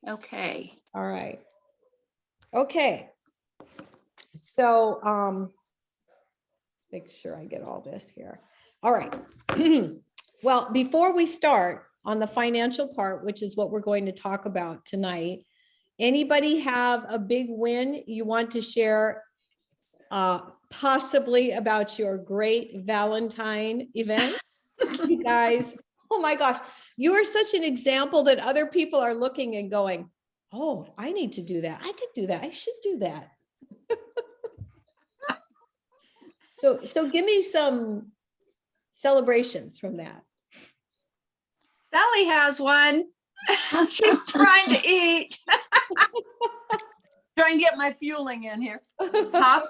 Okay. All right. Okay. So, make sure I get all this here. All right. Well, before we start on the financial part, which is what we're going to talk about tonight, anybody have a big win you want to share, possibly about your great Valentine event? You guys, oh my gosh, you are such an example that other people are looking and going, oh, I need to do that. I could do that. I should do that. So give me some celebrations from that. Sally has one. She's trying to eat. Trying to get my fueling in here. Huh?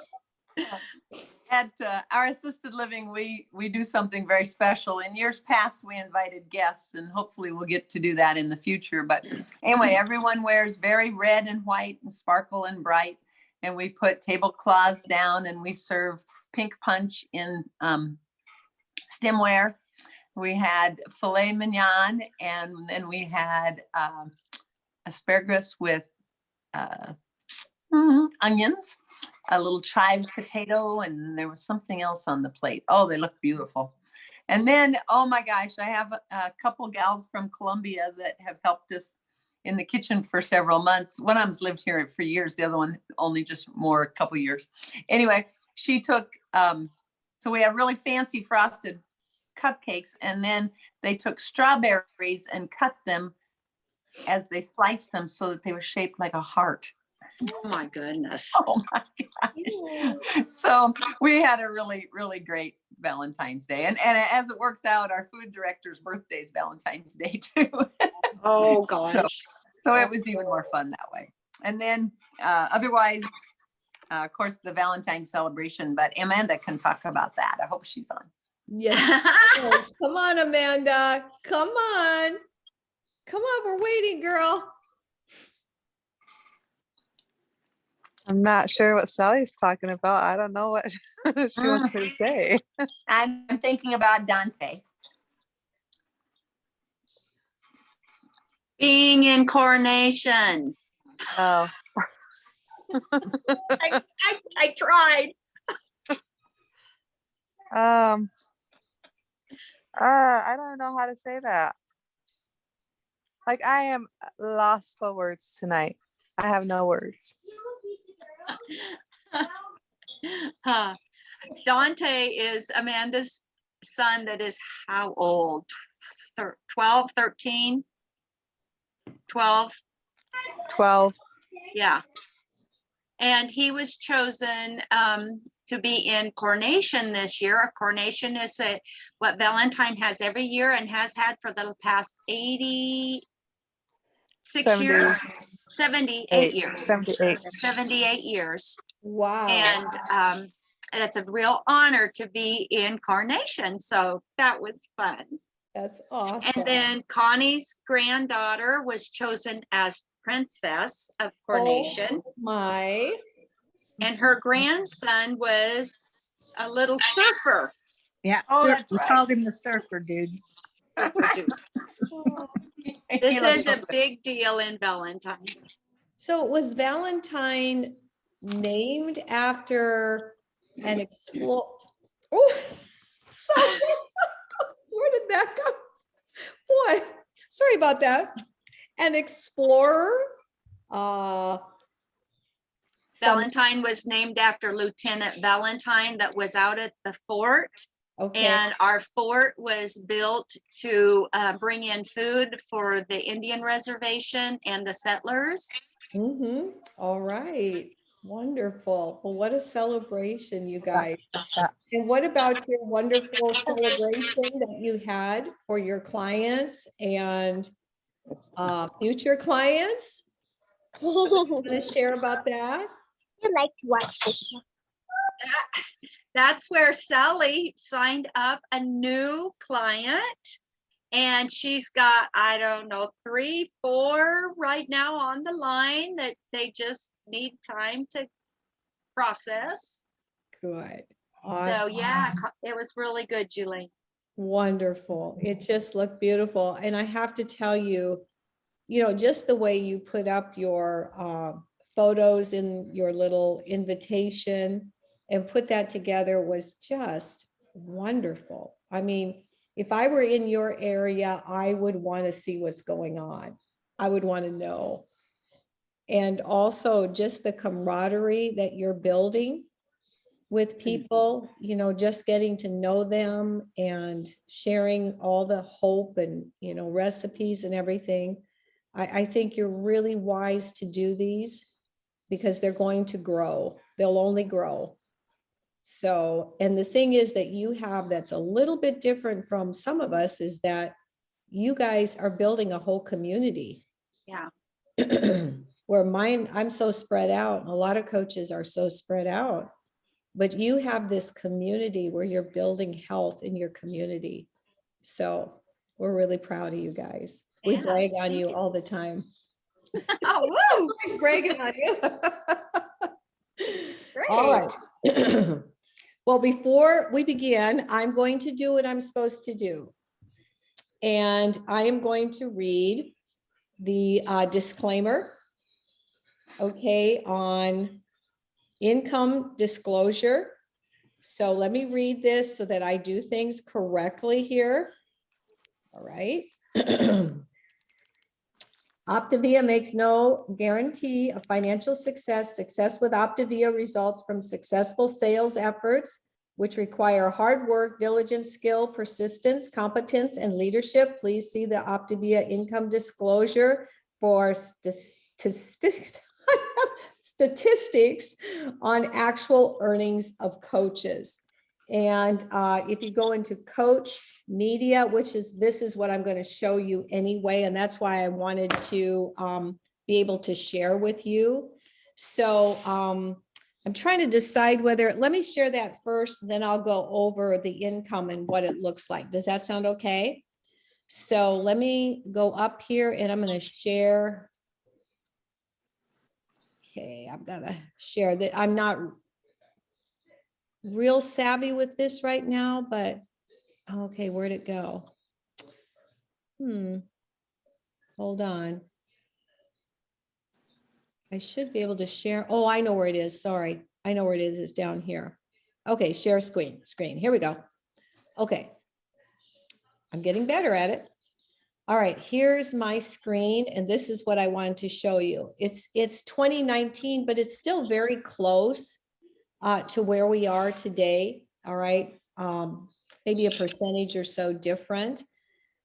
At our assisted living, we do something very special. In years past, we invited guests, and hopefully we'll get to do that in the future. But anyway, everyone wears very red and white and sparkle and bright. And we put tablecloths down and we serve pink punch in stemware. We had filet mignon, and then we had asparagus with onions, a little chives potato, and there was something else on the plate. Oh, they look beautiful. And then, oh my gosh, I have a couple gals from Colombia that have helped us in the kitchen for several months. One of them's lived here for years. The other one only just a couple years. Anyway, she took, so we have really fancy frosted cupcakes, and then they took strawberries and cut them as they sliced them so that they were shaped like a heart. Oh my goodness. Oh my gosh. So we had a really, really great Valentine's Day. And as it works out, our food director's birthday is Valentine's Day too. Oh gosh. So it was even more fun that way. And then otherwise, of course, the Valentine's celebration, but Amanda can talk about that. I hope she's on. Yes. Come on, Amanda. Come on. Come on, we're waiting, girl. I'm not sure what Sally's talking about. I don't know what she wants me to say. I'm thinking about Dante. Being in coronation. Oh, I tried. I don't know how to say that. Like, I am lost for words tonight. I have no words. Dante is Amanda's son that is how old? 12, 13? 12? 12. Yeah. And he was chosen to be in coronation this year. A coronation is what Valentine has every year and has had for the past 86 years. 78 years. 78 years. Wow. And it's a real honor to be in coronation. So that was fun. That's awesome. And then Connie's granddaughter was chosen as princess of coronation. Oh my. And her grandson was a little surfer. Yeah, we called him the surfer dude. This is a big deal in Valentine. So was Valentine named after an explorer? Oh, sorry. Where did that come? Boy, sorry about that. An explorer. Valentine was named after Lieutenant Valentine that was out at the fort. Okay. And our fort was built to bring in food for the Indian reservation and the settlers. Mm-hmm. All right. Wonderful. Well, what a celebration, you guys. And what about your wonderful celebration that you had for your clients and future clients? Want to share about that? I like to watch this. That's where Sally signed up a new client, and she's got, I don't know, 3, 4 right now on the line that they just need time to process. Good. So Awesome. yeah, it was really good, Julie. Wonderful. It just looked beautiful. And I have to tell you, just the way you put up your photos in your little invitation and put that together was just wonderful. I mean, if I were in your area, I would want to see what's going on. I would want to know. And also just the camaraderie that you're building with people, just getting to know them and sharing all the hope and, recipes and everything. I think you're really wise to do these because they're going to grow. They'll only grow. So, and the thing is that you have that's a little bit different from some of us is that you guys are building a whole community. Yeah. Where I'm so spread out. A lot of coaches are so spread out, but you have this community where you're building health in your community. So we're really proud of you guys. We Yes, brag on thank you you. all the time. Oh, woo! He's bragging on you. All right. Well, before we begin, I'm going to do what I'm supposed to do. And I am going to read the disclaimer, okay, on income disclosure. So let me read this so that I do things correctly here. All right. Optavia makes no guarantee of financial success. Success with Optavia results from successful sales efforts, which require hard work, diligence, skill, persistence, competence, and leadership. Please see the Optavia income disclosure for statistics on actual earnings of coaches. And if you go into coach media, this is what I'm going to show you anyway. And that's why I wanted to be able to share with you. So I'm trying to decide whether, let me share that first, then I'll go over the income and what it looks like. Does that sound okay? So let me go up here and I'm going to share. Okay, I've got to share that. I'm not real savvy with this right now, but okay, where'd it go? Hold on. I should be able to share. Oh, I know where it is. Sorry. I know where it is. It's down here. Okay, share screen. Here we go. Okay. I'm getting better at it. All right, here's my screen, and this is what I wanted to show you. It's 2019, but it's still very close to where we are today. All right, maybe a percentage or so different.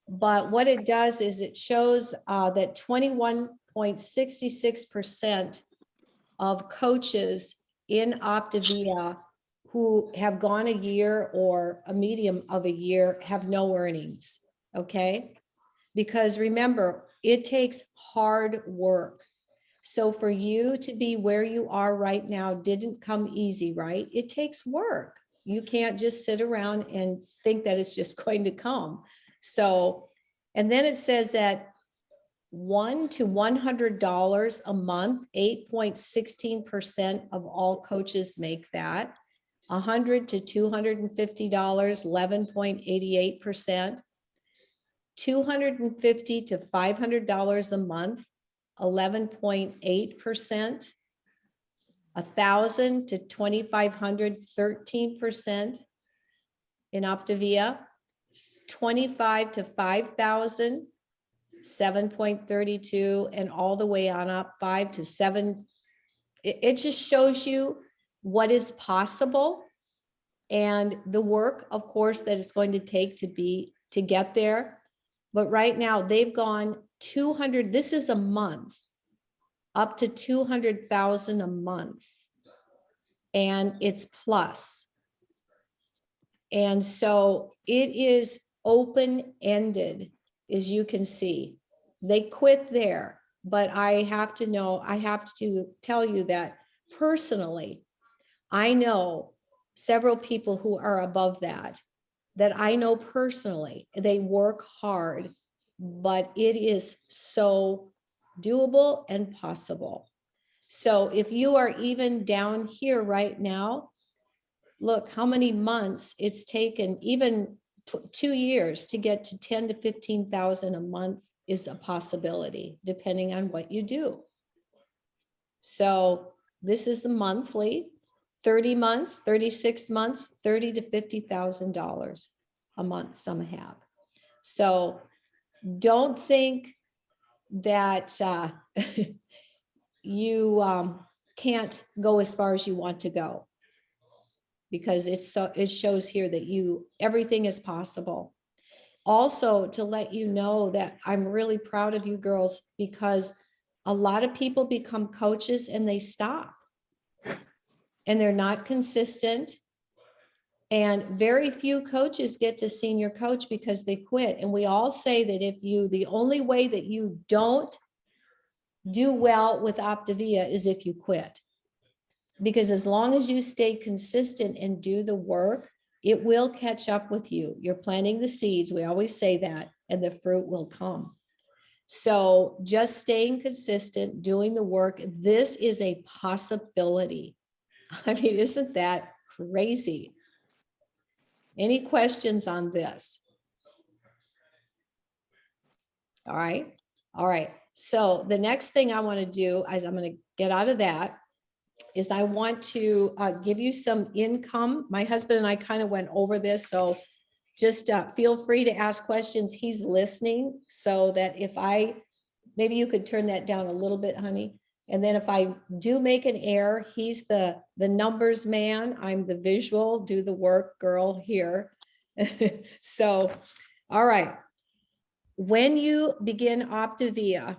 But what it does is it shows that 21.66% of coaches in Optavia who have gone a year or a medium of a year have no earnings, okay? Because remember, it takes hard work. So for you to be where you are right now didn't come easy, right? It takes work. You can't just sit around and think that it's just going to come. So, and then it says that $1 to $100 a month, 8.16% of all coaches make that. $100 to $250, 11.88%. $250 to $500 a month, 11.8%. $1,000 to $2,500, 13% in Optavia. 25 to 5,000, 7.32, and all the way on up 5 to 7. It just shows you what is possible and the work, of course, that it's going to take to get there. But right now they've gone 200, this is a month, up to 200,000 a month. And it's plus. And so it is open-ended, as you can see. They quit there, but I have to tell you that personally, I know several people who are above that I know personally. They work hard, but it is so doable and possible. So if you are even down here right now, look how many months it's taken, even 2 years to get to 10 to 15,000 a month is a possibility depending on what you do. So this is the monthly, 30 months, 36 months, $30,000 to $50,000 a month some have. So don't think that you can't go as far as you want to go, because it shows here that everything is possible. Also, to let you know that I'm really proud of you girls, because a lot of people become coaches and they stop and they're not consistent. And very few coaches get to senior coach because they quit. And we all say that the only way that you don't do well with Optavia is if you quit. Because as long as you stay consistent and do the work, it will catch up with you. You're planting the seeds. We always say that, and the fruit will come. So just staying consistent, doing the work, this is a possibility. I mean, isn't that crazy? Any questions on this? All right. All right. So the next thing I want to do is I'm going to get out of that. Is I want to give you some income. My husband and I kind of went over this, so just feel free to ask questions. He's listening, so that maybe you could turn that down a little bit, honey. And then if I do make an error, he's the numbers man. I'm the visual, do the work girl here. So, all right. When you begin Optavia,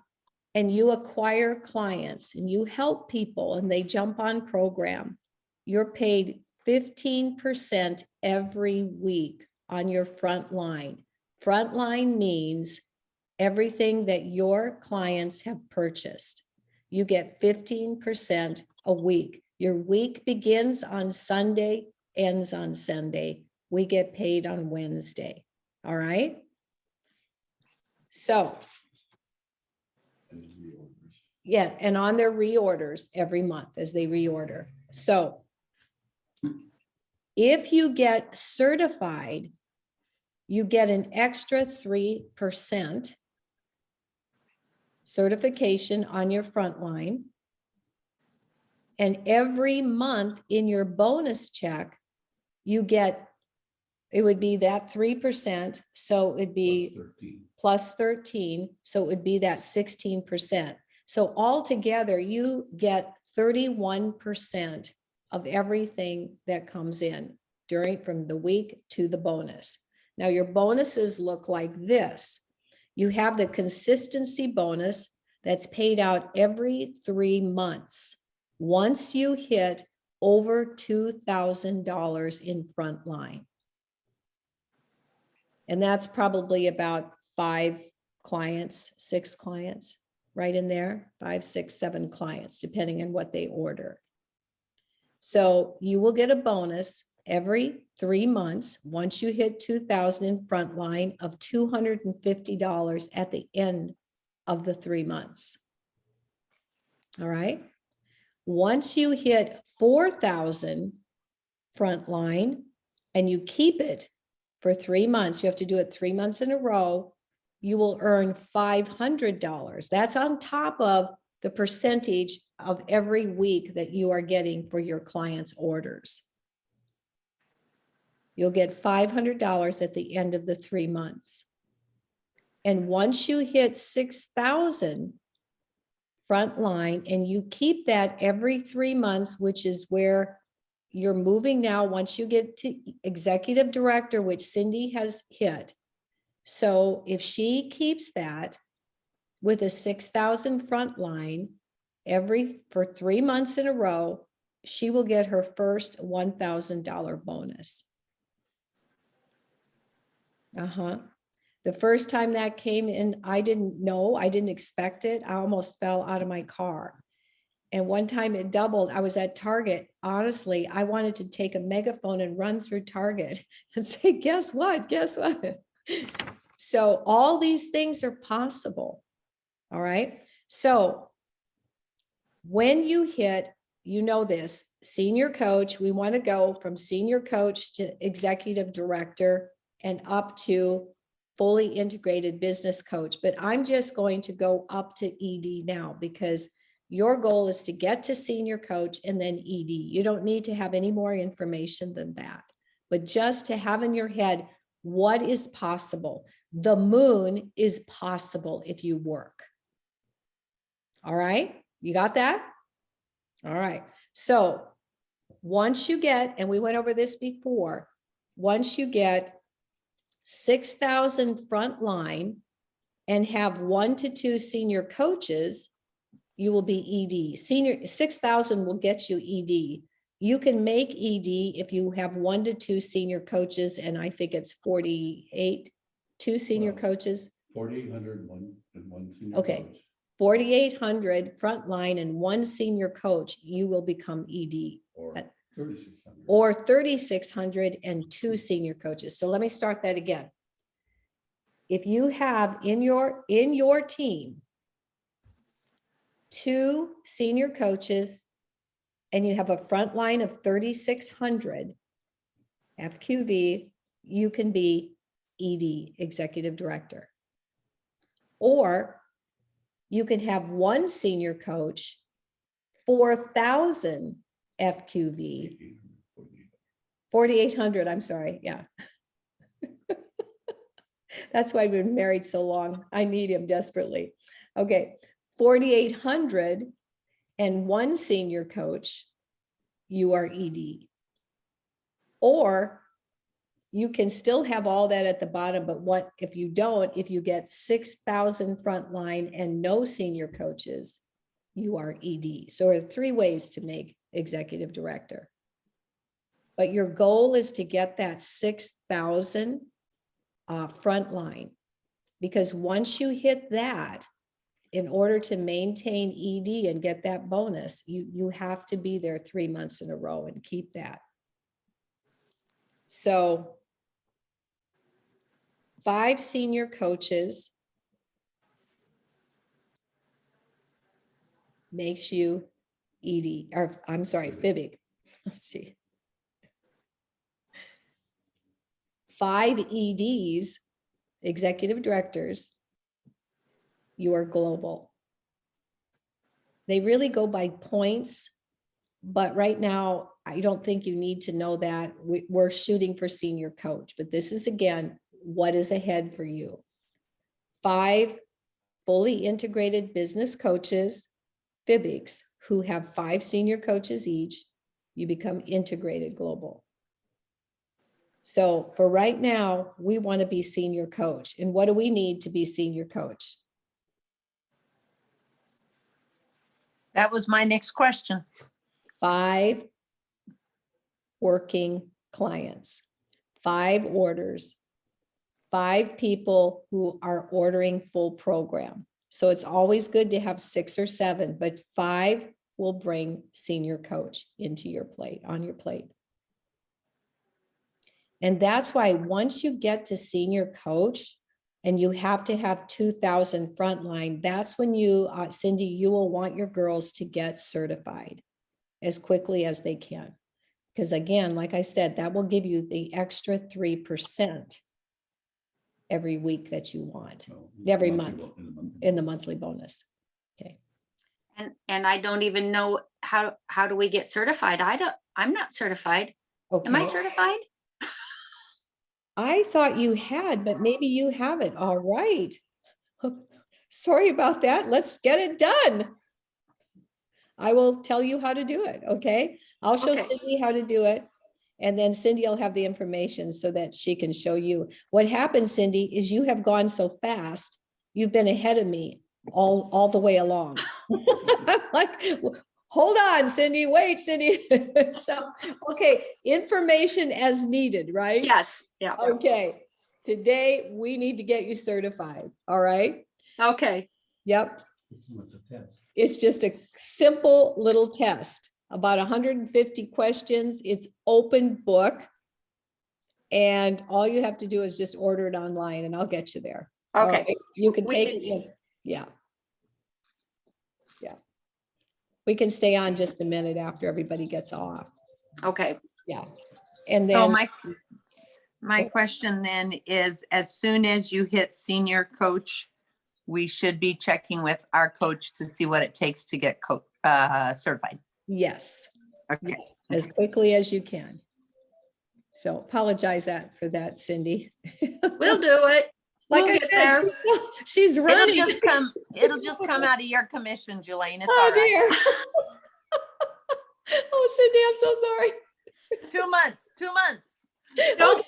and you acquire clients and you help people and they jump on program, you're paid 15% every week on your front line. Front line means everything that your clients have purchased. You get 15% a week. Your week begins on Sunday, ends on Sunday. We get paid on Wednesday. All right. So, yeah, and on their reorders every month as they reorder. So if you get certified, you get an extra 3% certification on your front line. And every month in your bonus check, you get, it would be that 3%. So it'd be plus 13. So it would be that 16%. So altogether, you get 31% of everything that comes in from the week to the bonus. Now your bonuses look like this. You have the consistency bonus that's paid out every 3 months. Once you hit over $2,000 in front line. And that's probably about 5 clients, 6 clients. Right in there, 5, 6, 7 clients, depending on what they order. So you will get a bonus every 3 months once you hit 2,000 in front line of $250 at the end of the 3 months. All right. Once you hit 4,000 front line and you keep it for 3 months, you have to do it 3 months in a row. You will earn $500. That's on top of the percentage of every week that you are getting for your clients' orders. You'll get $500 at the end of the 3 months. And once you hit 6,000 front line and you keep that every 3 months, which is where you're moving now, once you get to executive director, which Cindy has hit. So if she keeps that with a 6,000 front line for 3 months in a row, she will get her first $1,000 bonus. The first time that came in, I didn't know, I didn't expect it. I almost fell out of my car. And one time it doubled. I was at Target. Honestly, I wanted to take a megaphone and run through Target and say, guess what? Guess what? So all these things are possible. All right. So when you hit, you know this, senior coach, we want to go from senior coach to executive director and up to fully integrated business coach, but I'm just going to go up to ED now because your goal is to get to senior coach and then ED. You don't need to have any more information than that, but just to have in your head what is possible. The moon is possible if you work. All right, you got that? All right, so once you get, and we went over this before, once you get 6,000 frontline and have 1 to 2 senior coaches, you will be ED. Senior 6,000 will get you ED. You can make ED if you have 1 to 2 senior coaches, and I think it's 48, 2 senior coaches. 4,800 and one senior Okay. coach. 4,800 frontline and 1 senior coach, you will become ED. Or 3,600. Or 3,600 and 2 senior coaches. So let me start that again. If you have in your team 2 senior coaches and you have a front line of 3,600 FQV, you can be ED, executive director. Or you can have 1 senior coach, 4,000 FQV, 4,800, I'm sorry, yeah. That's why I've been married so long. I need him desperately. Okay, 4,800 and 1 senior coach, you are ED. Or you can still have all that at the bottom, but what if you don't, if you get 6,000 frontline and no senior coaches, you are ED. So there are 3 ways to make executive director. But your goal is to get that 6,000 frontline, because once you hit that, in order to maintain ED and get that bonus, you have to be there 3 months in a row and keep that. So 5 senior coaches makes you ED, or I'm sorry, FIBIC. See. 5 EDs, executive directors, you are global. They really go by points, but right now, I don't think you need to know that. We're shooting for senior coach, but this is, again, what is ahead for you. 5 fully integrated business coaches, FIBICs, who have 5 senior coaches each, you become integrated global. So for right now, we want to be senior coach. And what do we need to be senior coach? That was my next question. 5 working clients, 5 orders, 5 people who are ordering full program. So it's always good to have 6 or 7, but 5 will bring senior coach into your plate, on your plate. And that's why once you get to senior coach and you have to have 2,000 frontline, that's when you, Cindy, you will want your girls to get certified as quickly as they can. Because again, like I said, that will give you the extra 3% every week that you want, every month in the monthly bonus. Okay. And I don't even know how do we get certified? I'm not certified. Okay. Am I certified? I thought you had, but maybe you haven't. All right. Sorry about that. Let's get it done. I will tell you how to do it. Okay. I'll show Okay. Cindy how to do it. And then Cindy will have the information so that she can show you. What happens, Cindy, is you have gone so fast. You've been ahead of me all the way along. I'm like, hold on, Cindy, wait, Cindy. So, okay, information as needed, right? Yes. Yeah. Okay, today we need to get you certified, all right? Okay. Yep, What's the test? it's just a simple little test, about 150 questions. It's open book. And all you have to do is just order it online and I'll get you there. All Okay. right? You can We take did- it in. Yeah. Yeah. We can stay on just a minute after everybody gets off. Okay. Yeah. And So then, My question then is, as soon as you hit senior coach, we should be checking with our coach to see what it takes to get certified. Yes, Okay. yes, as quickly as you can. So apologize for that, Cindy. We'll do it. Like We'll I get said, there. she's running. It'll just come out of your commission, Jelaine. It's Oh all right. dear. Oh, Cindy, I'm so sorry. 2 months, 2 months. Don't,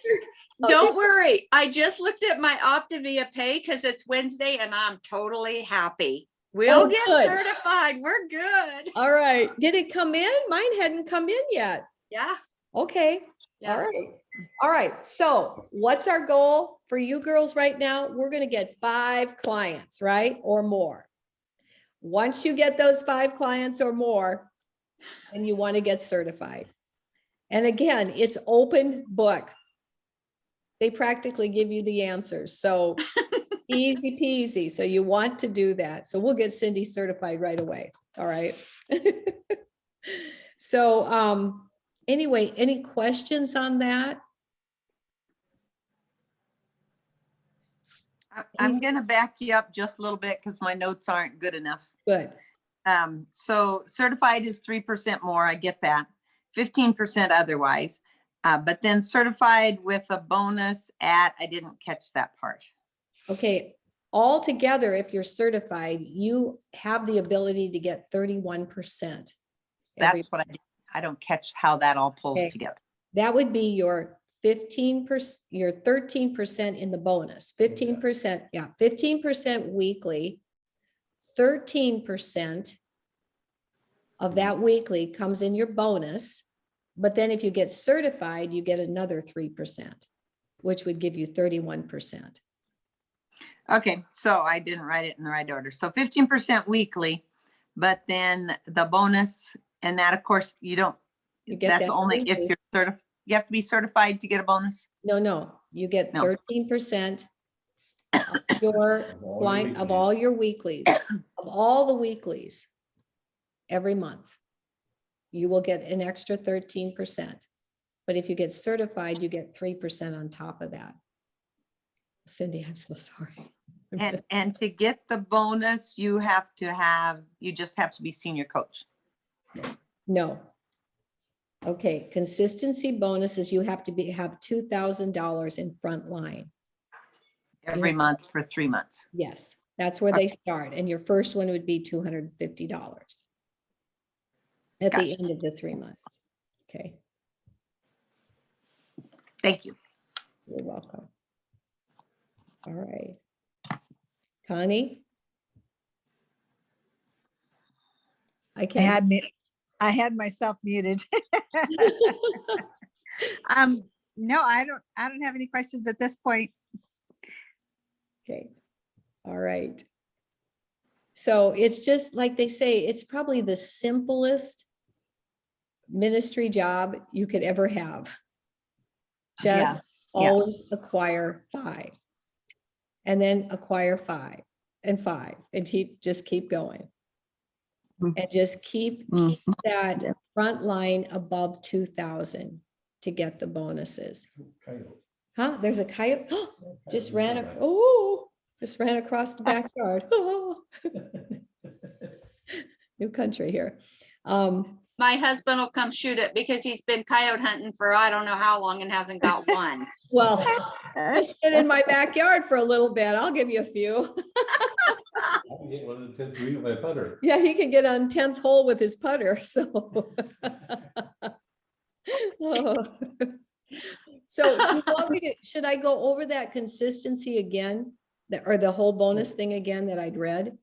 Oh, don't dear. worry. I just looked at my Optavia pay because it's Wednesday and I'm totally happy. We'll Oh, get good. certified. We're good. All right. Did it come in? Mine hadn't come in yet. Yeah. Okay. Yeah. All right. All right. So what's our goal for you girls right now? We're going to get 5 clients, right? Or more. Once you get those 5 clients or more, then you want to get certified. And again, it's open book. They practically give you the answers. So easy peasy. So you want to do that. So we'll get Cindy certified right away. All right. So anyway, any questions on that? I'm going to back you up just a little bit because my notes aren't good enough. Good. So certified is 3% more. I get that. 15% otherwise. But then certified with a bonus I didn't catch that part. Okay. Altogether, if you're certified, you have the ability to get 31%. That's what I don't catch how that all pulls Okay. together. That would be your 15%, your 13% in the bonus, 15%, yeah, 15% weekly, 13% of that weekly comes in your bonus. But then if you get certified, you get another 3%, which would give you 31%. Okay, so I didn't write it in the right order. So 15% weekly, but then the bonus, and that of course you don't, You get that's that only if weekly. you're certified. You have to be certified to get a bonus? No, you get No. 13% of your client, of all your weeklies, of all the weeklies every month. You will get an extra 13%. But if you get certified, you get 3% on top of that. Cindy, I'm so sorry. And to get the bonus, you just have to be senior coach. No. Okay, consistency bonuses, you have to have $2,000 in front line. Every month for 3 months. Yes, that's where they start. And your first one would be $250 at the Gotcha. end of the 3 months. Okay, Thank you. you're welcome. All right. Connie? I had myself muted. No, I don't have any questions at this point. Okay, all right. So it's just like they say, it's probably the simplest ministry job you could ever have. Just always acquire 5. And then acquire 5 and 5 and just keep going. And just keep that front line above 2,000 to get the bonuses. Huh? There's a coyote. Just ran across the backyard. Oh. New country here. My husband will come shoot it because he's been coyote hunting for I don't know how long and hasn't got one. Well, just sit in my backyard for a little bit. I'll give you a few. I can get one of the 10th green with my putter. Yeah, he can get on 10th hole with his putter, so. Oh. So you want me to, should I go over that consistency again? Or the whole bonus thing again that I'd read?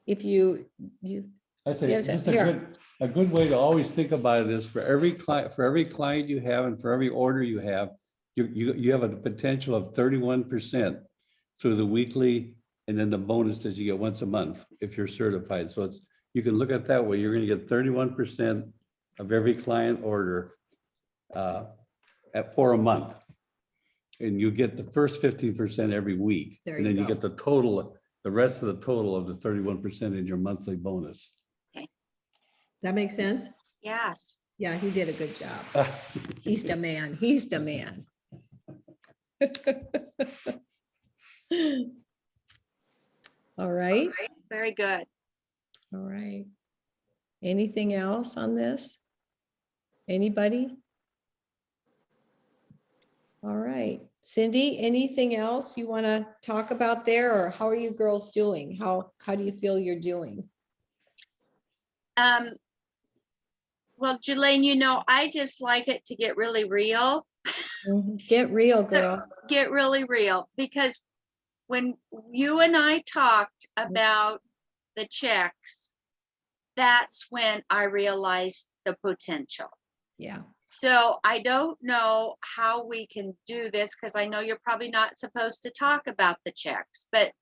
If you. I say, Yes, just here. a good way to always think about it is for every client you have and for every order you have, you have a potential of 31% through the weekly and then the bonus that you get once a month if you're certified. So you can look at that way. You're going to get 31% of every client order for a month. And you get the first 15% every week. There and you then you go. get the total, the rest of the total of the 31% in your monthly bonus. Does that make sense? Yes. Yeah, he did a good job. He's the man. He's the man. All right. Very good. All right. Anything else on this? Anybody? All right. Cindy, anything else you want to talk about there, or how are you girls doing? How do you feel you're doing? Well, Jelaine, you know, I just like it to get really real. Get real, girl. Get really real, because when you and I talked about the checks, that's when I realized the potential. Yeah. So I don't know how we can do this, because I know you're probably not supposed to talk about the checks, but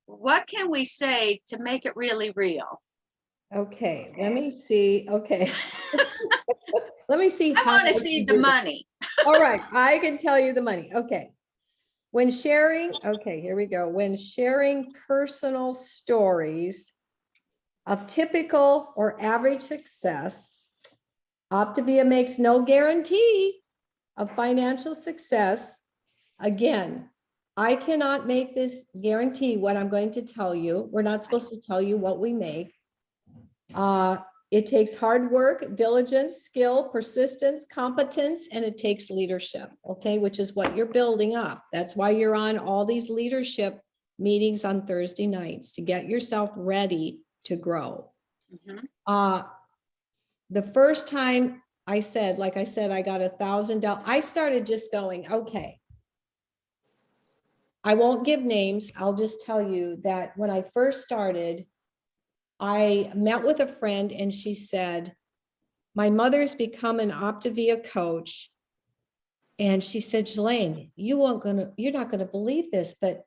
what can we say to make it really real? Okay, let me see. Okay. Let me see. I how want to can see do the this. money. All right, I can tell you the money. Okay. When sharing, okay, here we go. When sharing personal stories of typical or average success, Optavia makes no guarantee of financial success. Again, I cannot make this guarantee what I'm going to tell you. We're not supposed to tell you what we make. It takes hard work, diligence, skill, persistence, competence, and it takes leadership, okay, which is what you're building up. That's why you're on all these leadership meetings on Thursday nights, to get yourself ready to grow. The first time I said, like I said, I got $1,000, I started just going, okay. I won't give names. I'll just tell you that when I first started, I met with a friend and she said, my mother's become an Optavia coach. And she said, Jelaine, you're not gonna believe this, but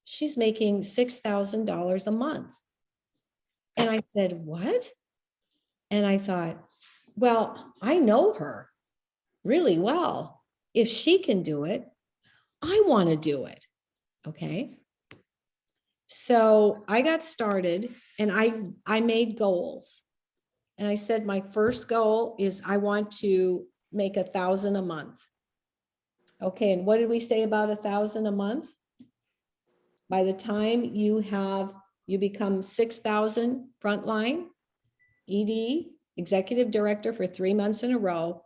she's making $6,000 a month. And I said, what? And I thought, well, I know her really well. If she can do it, I want to do it. Okay. So I got started and I made goals. And I said, my first goal is I want to make 1,000 a month. Okay. And what did we say about 1,000 a month? By the time you become 6,000 frontline, ED, executive director for 3 months in a row,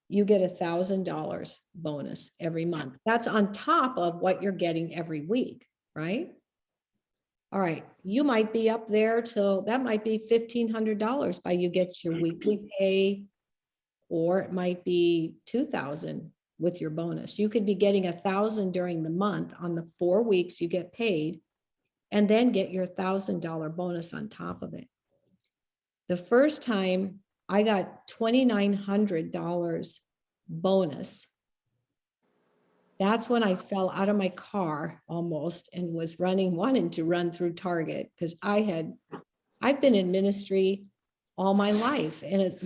you get $1,000 bonus every month. That's on top of what you're getting every week, right? All right, you might be up there till, that might be $1,500 by you get your weekly pay, or it might be 2,000 with your bonus. You could be getting 1,000 during the month on the 4 weeks you get paid, and then get your $1,000 bonus on top of it. The first time I got $2,900 bonus. That's when I fell out of my car almost and was wanting to run through Target, because I've been in ministry all my life, and a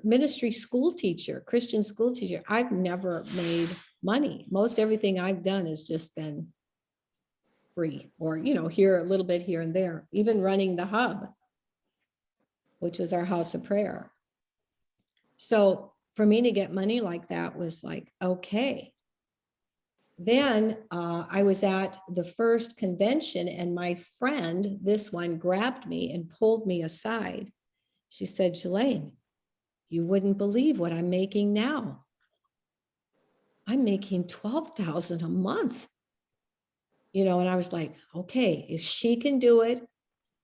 ministry school teacher, Christian school teacher. I've never made money. Most everything I've done has just been free, or, here a little bit here and there, even running the hub, which was our house of prayer. So for me to get money like that was like, okay. Then I was at the first convention and my friend, this one, grabbed me and pulled me aside. She said, Jelaine, you wouldn't believe what I'm making now. I'm making $12,000 a month. And I was like, okay, if she can do it,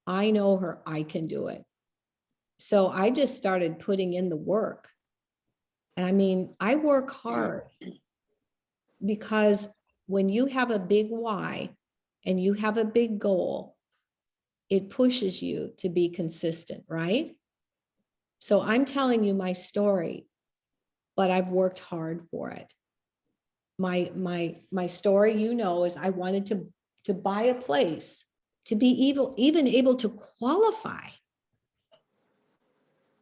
I know her, I can do it. So I just started putting in the work. And I mean, I work hard, because when you have a big why and you have a big goal, it pushes you to be consistent, right? So I'm telling you my story, but I've worked hard for it. My story, is I wanted to buy a place, to be even able to qualify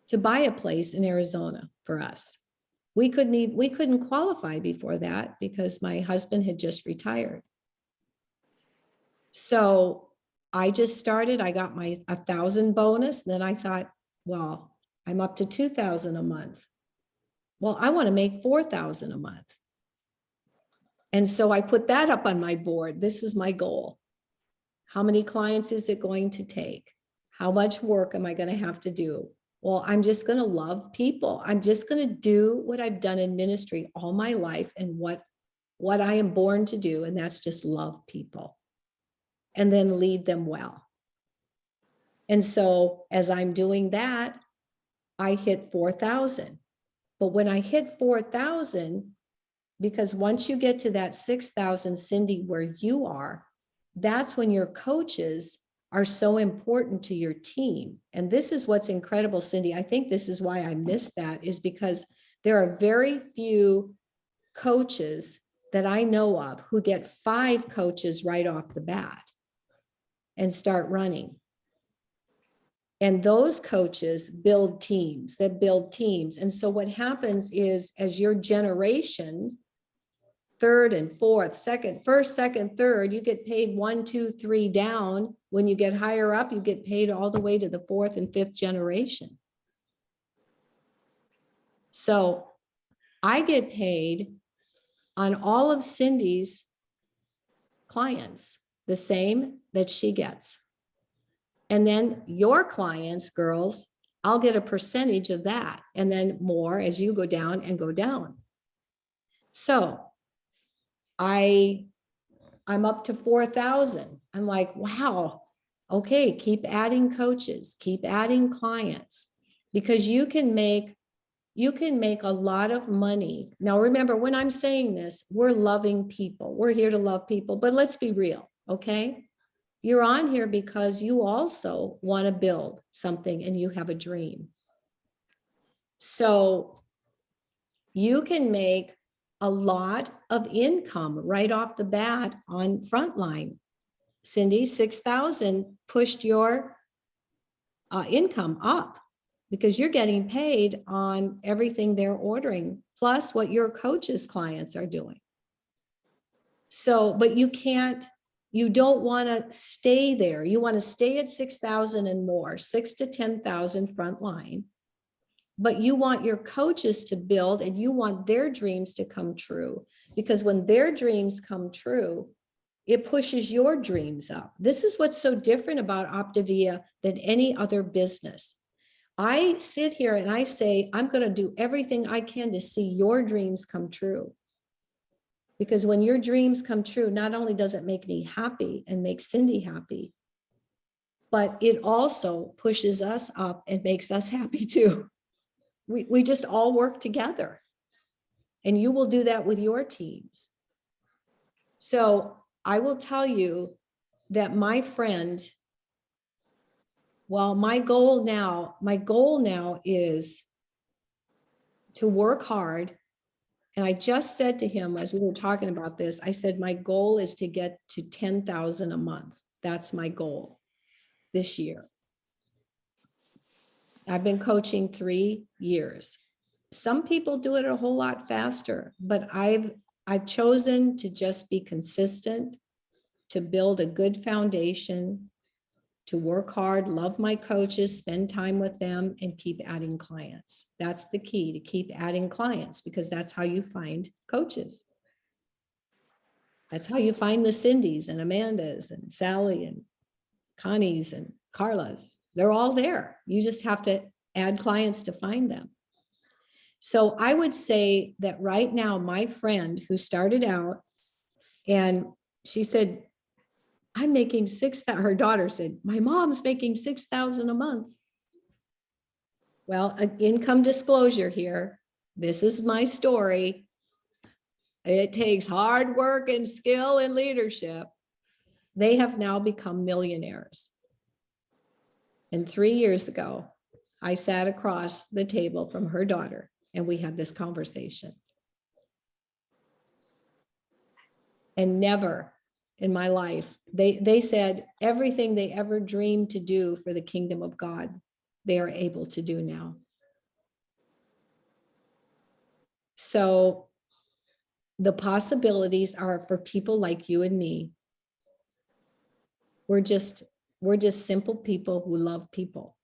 to buy a place in Arizona for us. We couldn't qualify before that because my husband had just retired. So I just started, I got my 1,000 bonus. Then I thought, well, I'm up to 2,000 a month. Well, I want to make 4,000 a month. And so I put that up on my board. This is my goal. How many clients is it going to take? How much work am I going to have to do? Well, I'm just going to love people. I'm just going to do what I've done in ministry all my life and what I am born to do. And that's just love people and then lead them well. And so as I'm doing that, I hit 4,000. But when I hit 4,000, because once you get to that 6,000, Cindy, where you are, that's when your coaches are so important to your team. And this is what's incredible, Cindy. I think this is why I missed that, is because there are very few coaches that I know of who get 5 coaches right off the bat and start running. And those coaches build teams that build teams. And so what happens is, as your generations, third and fourth, second, first, second, third, you get paid 1, 2, 3 down. When you get higher up, you get paid all the way to the 4th and 5th generation. So I get paid on all of Cindy's clients, the same that she gets. And then your clients, girls, I'll get a percentage of that, and then more as you go down and go down. So I'm up to 4,000. I'm like, wow, okay, keep adding coaches, keep adding clients, because you can make a lot of money. Now, remember, when I'm saying this, we're loving people. We're here to love people, but let's be real, okay? You're on here because you also want to build something and you have a dream. So you can make a lot of income right off the bat on Frontline. Cindy, 6,000 pushed your income up because you're getting paid on everything they're ordering, plus what your coaches' clients are doing. So, but you don't want to stay there. You want to stay at 6,000 and more, 6,000 to 10,000 Frontline. But you want your coaches to build and you want their dreams to come true, because when their dreams come true, it pushes your dreams up. This is what's so different about Optavia than any other business. I sit here and I say, I'm going to do everything I can to see your dreams come true. Because when your dreams come true, not only does it make me happy and make Cindy happy, but it also pushes us up and makes us happy too. We just all work together, and you will do that with your teams. So I will tell you that, my friend, well, my goal now is to work hard. And I just said to him, as we were talking about this, I said, my goal is to get to 10,000 a month. That's my goal this year. I've been coaching 3 years. Some people do it a whole lot faster, but I've chosen to just be consistent, to build a good foundation, to work hard, love my coaches, spend time with them, and keep adding clients. That's the key, to keep adding clients, because that's how you find coaches. That's how you find the Cindys and Amandas and Sally and Connies and Carlas. They're all there. You just have to add clients to find them. So I would say that right now, my friend who started out, and she said, I'm making 6,000. Her daughter said, my mom's making 6,000 a month. Well, an income disclosure here. This is my story. It takes hard work and skill and leadership. They have now become millionaires. And 3 years ago, I sat across the table from her daughter and we had this conversation. And never in my life, they said everything they ever dreamed to do for the kingdom of God, they are able to do now. So the possibilities are for people like you and me. We're just simple people who love people.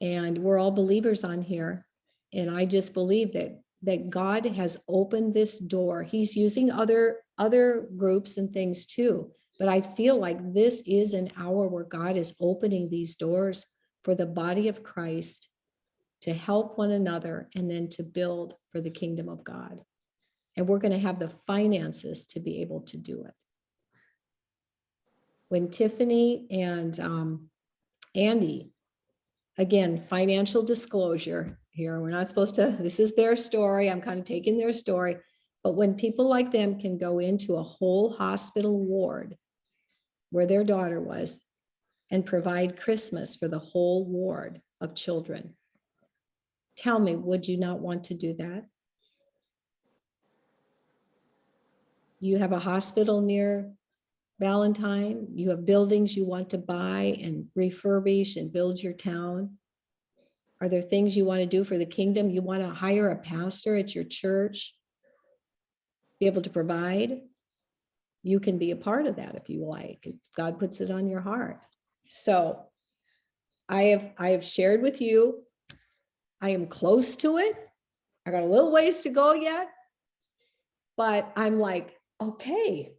And we're all believers on here. And I just believe that God has opened this door. He's using other groups and things too. But I feel like this is an hour where God is opening these doors for the body of Christ to help one another and then to build for the kingdom of God. And we're going to have the finances to be able to do it. When Tiffany and Andy, again, financial disclosure here, we're not supposed to, this is their story. I'm kind of taking their story. But when people like them can go into a whole hospital ward where their daughter was and provide Christmas for the whole ward of children, tell me, would you not want to do that? You have a hospital near Valentine, you have buildings you want to buy and refurbish and build your town. Are there things you want to do for the kingdom? You want to hire a pastor at your church, be able to provide? You can be a part of that if you like. If God puts it on your heart. So I have shared with you, I am close to it. I got a little ways to go yet, but I'm like, okay,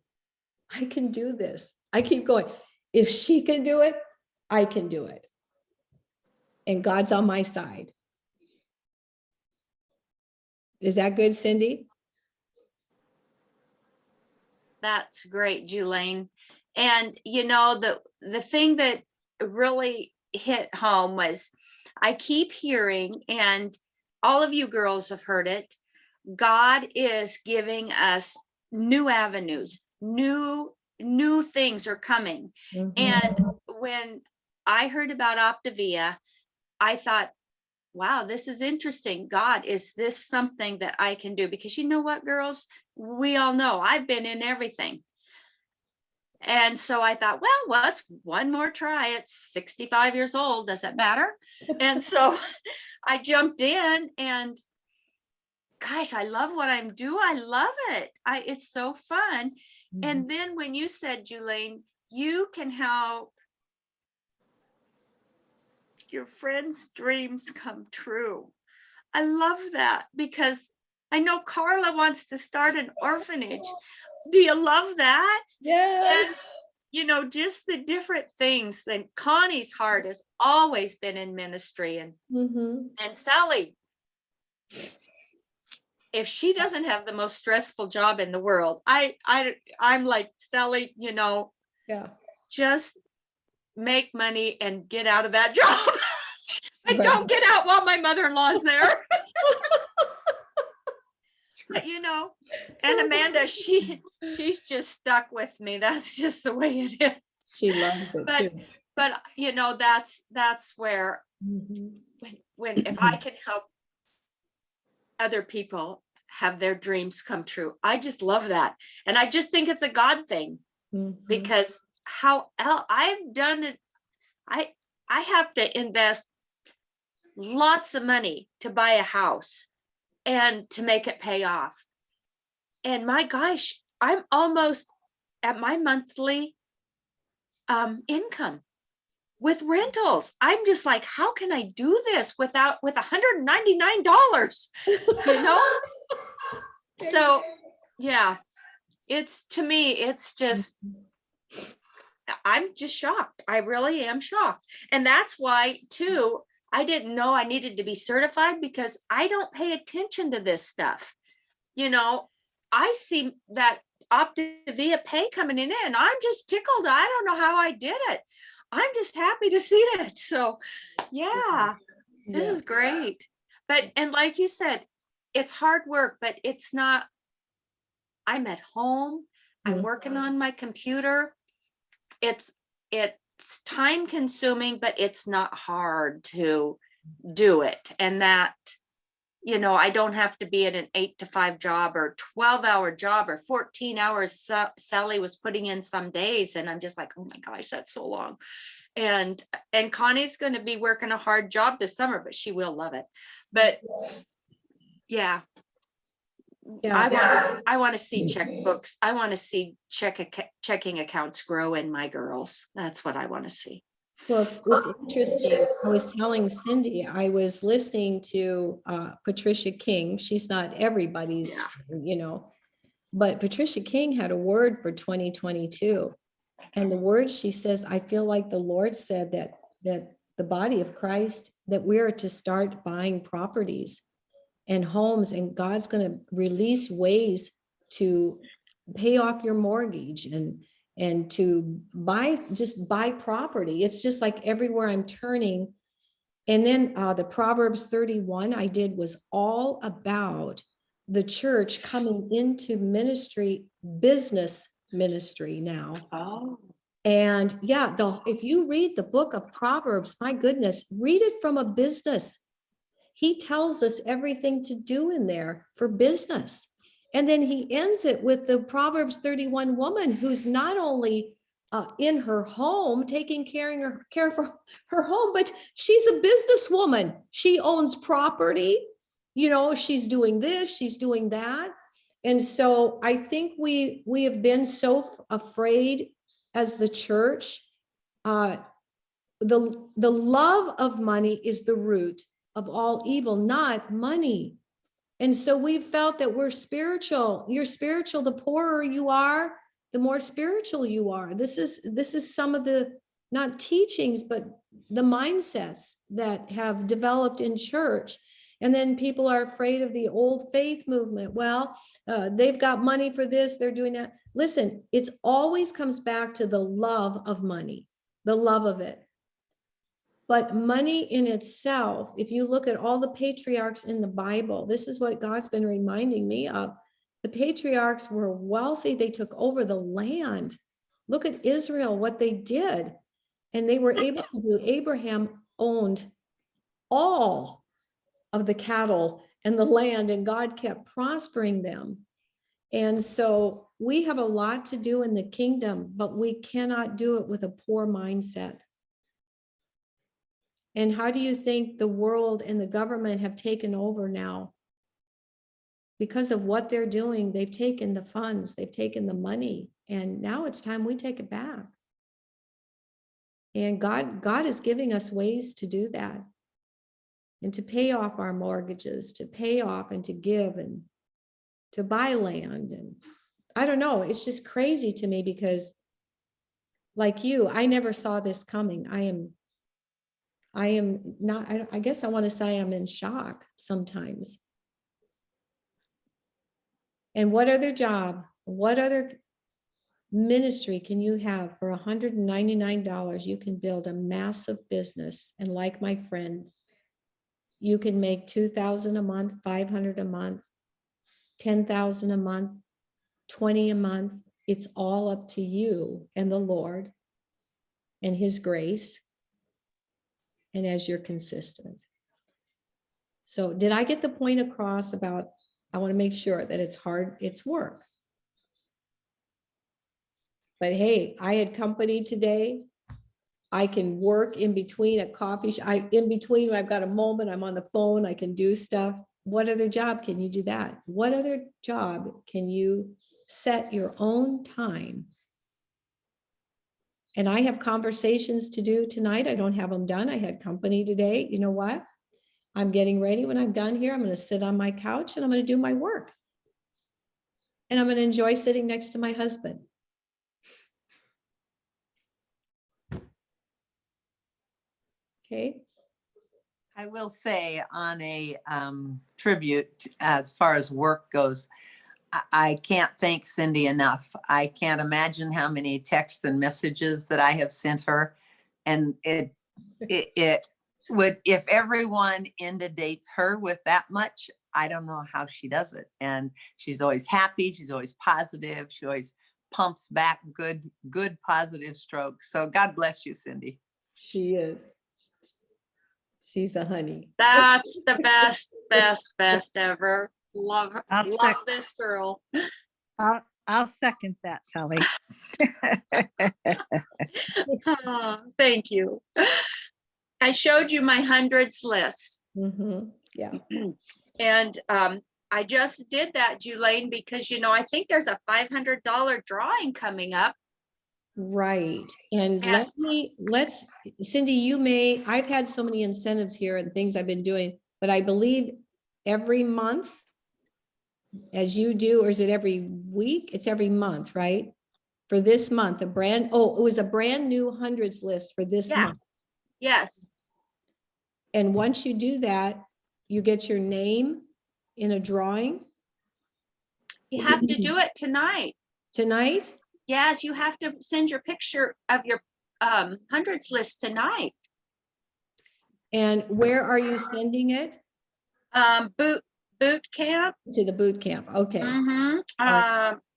I can do this. I keep going. If she can do it, I can do it. And God's on my side. Is that good, Cindy? That's great, Julaine. And you know, the thing that really hit home was I keep hearing, and all of you girls have heard it, God is giving us new avenues, new things are coming. Mhm. And when I heard about Optavia, I thought, wow, this is interesting. God, is this something that I can do? Because you know what, girls, we all know I've been in everything. And so I thought, well, what's one more try? It's 65 years old. Does it matter? And so I jumped in, and gosh, I love what I'm doing. I love it. It's so fun. Mhm. And then when you said, Julaine, you can help your friends' dreams come true. I love that, because I know Carla wants to start an orphanage. Do you love that? Yes. And you know, just the different things. Then Connie's heart has always been in ministry, and Mhm. Sally, if she doesn't have the most stressful job in the world, I'm like, Sally, you know, Yeah. just make money and get out of that job. But Right. don't get out while my mother-in-law is there. But you know, and Amanda, she's just stuck with me. That's just the way it is. She loves it too. But you know, that's where Mhm. when if I can help other people have their dreams come true, I just love that. And I just think it's a God thing, Mhm. because how else I've done it, I have to invest lots of money to buy a house and to make it pay off. And my gosh, I'm almost at my monthly income with rentals. I'm just like, how can I do this with $199? You know? So yeah, it's, to me, it's just, I'm just shocked. I really am shocked. And that's why too, I didn't know I needed to be certified, because I don't pay attention to this stuff. You know, I see that Optavia pay coming in, and I'm just tickled. I don't know how I did it. I'm just happy to see it. So yeah, this Yeah. is great. But, and like you said, it's hard work, but it's not, I'm at home, I'm working on my computer. It's time consuming, but it's not hard to do it. And that, you know, I don't have to be at an 8 to 5 job or 12-hour job or 14 hours. Sally was putting in some days, and I'm just like, oh my gosh, that's so long. And Connie's going to be working a hard job this summer, but she will love it. But yeah, I want to see checkbooks. I want to see checking accounts grow in my girls. That's what I want to see. Well, it's interesting. I was telling Cindy, I was listening to Patricia King. She's not everybody's, you know, but Patricia King had a word for 2022. And the word she says, I feel like the Lord said that the body of Christ, that we're to start buying properties and homes, and God's going to release ways to pay off your mortgage and to just buy property. It's just like everywhere I'm turning. And then the Proverbs 31 I did was all about the church coming into ministry, business ministry now. Oh. And yeah, if you read the book of Proverbs, my goodness, read it from a business. He tells us everything to do in there for business. And then he ends it with the Proverbs 31 woman who's not only in her home, taking care for her home, but she's a businesswoman. She owns property. You know, she's doing this, she's doing that. And so I think we have been so afraid as the church. The love of money is the root of all evil, not money. And so we've felt that we're spiritual. You're spiritual. The poorer you are, the more spiritual you are. This is some of the, not teachings, but the mindsets that have developed in church. And then people are afraid of the old faith movement. Well, they've got money for this, they're doing that. Listen, it's always comes back to the love of money, the love of it. But money in itself, if you look at all the patriarchs in the Bible, this is what God's been reminding me of. The patriarchs were wealthy. They took over the land. Look at Israel, what they did. And they were able to do, Abraham owned all of the cattle and the land, and God kept prospering them. And so we have a lot to do in the kingdom, but we cannot do it with a poor mindset. And how do you think the world and the government have taken over now? Because of what they're doing, they've taken the funds, they've taken the money, and now it's time we take it back. And God is giving us ways to do that, and to pay off our mortgages, to pay off and to give and to buy land. And I don't know, it's just crazy to me because like you, I never saw this coming. I am not, I guess I want to say I'm in shock sometimes. And what other job, what other ministry can you have for $199? You can build a massive business. And like my friend, you can make $2,000 a month, $500 a month, $10,000 a month, $20 a month. It's all up to you and the Lord and his grace. And as you're consistent. So did I get the point across about, I want to make sure that it's hard, it's work. But hey, I had company today. I can work in between a coffee shop. In between, when I've got a moment, I'm on the phone, I can do stuff. What other job can you do that? What other job can you set your own time? And I have conversations to do tonight. I don't have them done. I had company today. You know what? I'm getting ready. When I'm done here, I'm going to sit on my couch and I'm going to do my work. And I'm going to enjoy sitting next to my husband. Okay. I will say on a tribute, as far as work goes, I can't thank Cindy enough. I can't imagine how many texts and messages that I have sent her. And it would, if everyone inundates her with that much, I don't know how she does it. And she's always happy. She's always positive. She always pumps back good positive strokes. So God bless you, Cindy. She is. She's a honey. That's the best ever. Love this girl. I'll second that, Sally. Thank you. I showed you my hundreds list. Mm-hmm. Yeah. And I just did that, Julaine, because, you know, I think there's a $500 drawing coming up. Right. And Yeah. let's, Cindy, I've had so many incentives here and things I've been doing, but I believe every month as you do, or is it every week? It's every month, right? For this month, it was a brand new hundreds list for this Yes. month. Yes, And once you do that, you get your name in a drawing you have to do it tonight. tonight. Yes, you have to send your picture of your hundreds list tonight. And where are you sending it? Boot camp. To the boot camp. Okay.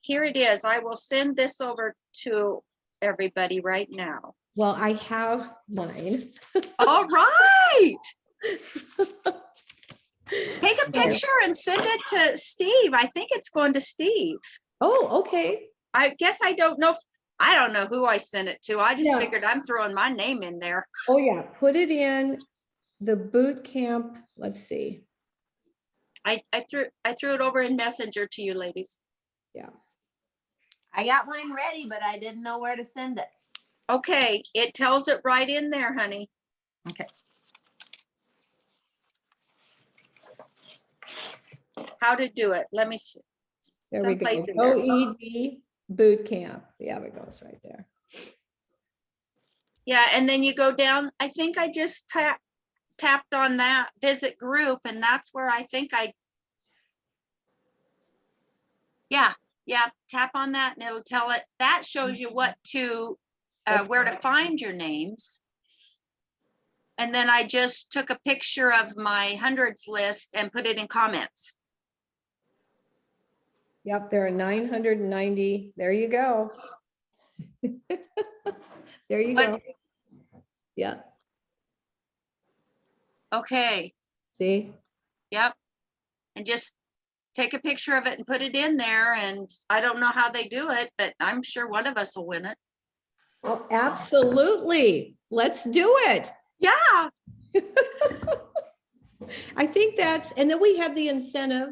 Here it is. I will send this over to everybody right now. Well, I have mine. All right. Take a picture and send it to Steve. I think it's going to Steve. Oh, okay. I guess I don't know. I don't know who I sent it to. I just Yeah. figured I'm throwing my name in there. Oh, yeah. Put it in the boot camp. Let's see. I threw it over in Messenger to you ladies. Yeah. I got mine ready, but I didn't know where to send it. Okay, it tells it right in there, honey. Okay. How to do it. Let me see. There we go. Someplace in there. OED boot camp. Yeah, it goes right there. Yeah, and then you go down. I think I just tapped on that visit group, and that's where I think yeah, tap on that and it'll tell it. That shows you what to where to find your names. And then I just took a picture of my hundreds list and put it in comments. Yep, there are 990. There you go. There you go. Yeah, Okay, see? yep. And just take a picture of it and put it in there. And I don't know how they do it, but I'm sure one of us will win it. Oh, absolutely. Let's do it. Yeah. I think and then we had the incentive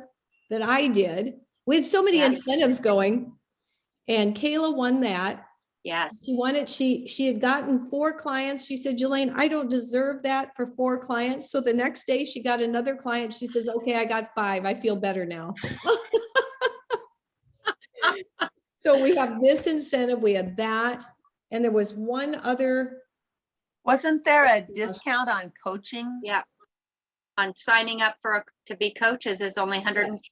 that I did. We had so many Yes. incentives going, and Kayla won that. Yes. She wanted, she had gotten 4 clients. She said, Jelaine, I don't deserve that for 4 clients. So the next day she got another client. She says, okay, I got 5. I feel better now. So we have this incentive, we had that. And there was one other. Wasn't there a discount on coaching? Yeah. On signing up to be coaches is only $150.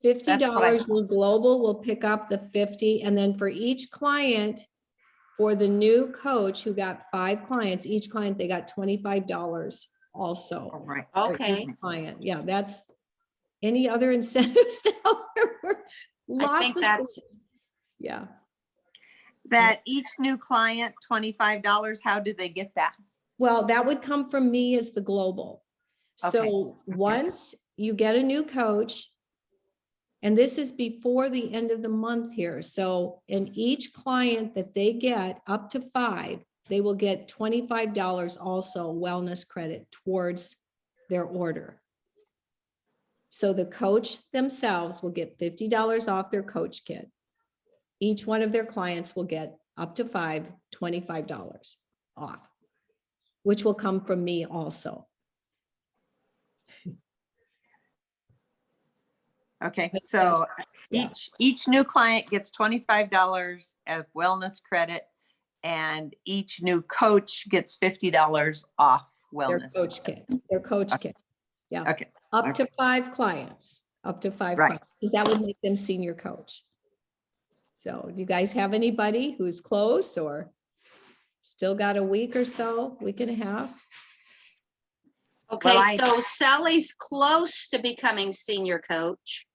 $50 will global will pick up the 50. And then for each client, for the new coach who got 5 clients, each client, they got $25 also. Oh, right. for Okay. each client. Yeah, that's any other incentives now? I think that's, Yeah. That each new client, $25, how do they get that? Well, that would come from me as the global. So Okay. once you get a new coach, and this is before the end of the month here. So in each client that they get up to 5, they will get $25 also wellness credit towards their order. So the coach themselves will get $50 off their coach kit. Each one of their clients will get up to 5, $25 off, which will come from me also. Okay, Makes so Yeah. each new client gets $25 of wellness credit, and each new coach gets $50 off Their wellness. coach kit, their coach kit. Yeah. Okay, Up to 5 clients, up to 5 Right. clients, because that would make them senior coach. So do you guys have anybody who's close or still got a week or so, week and a half? okay, Well, so Sally's close to becoming senior coach.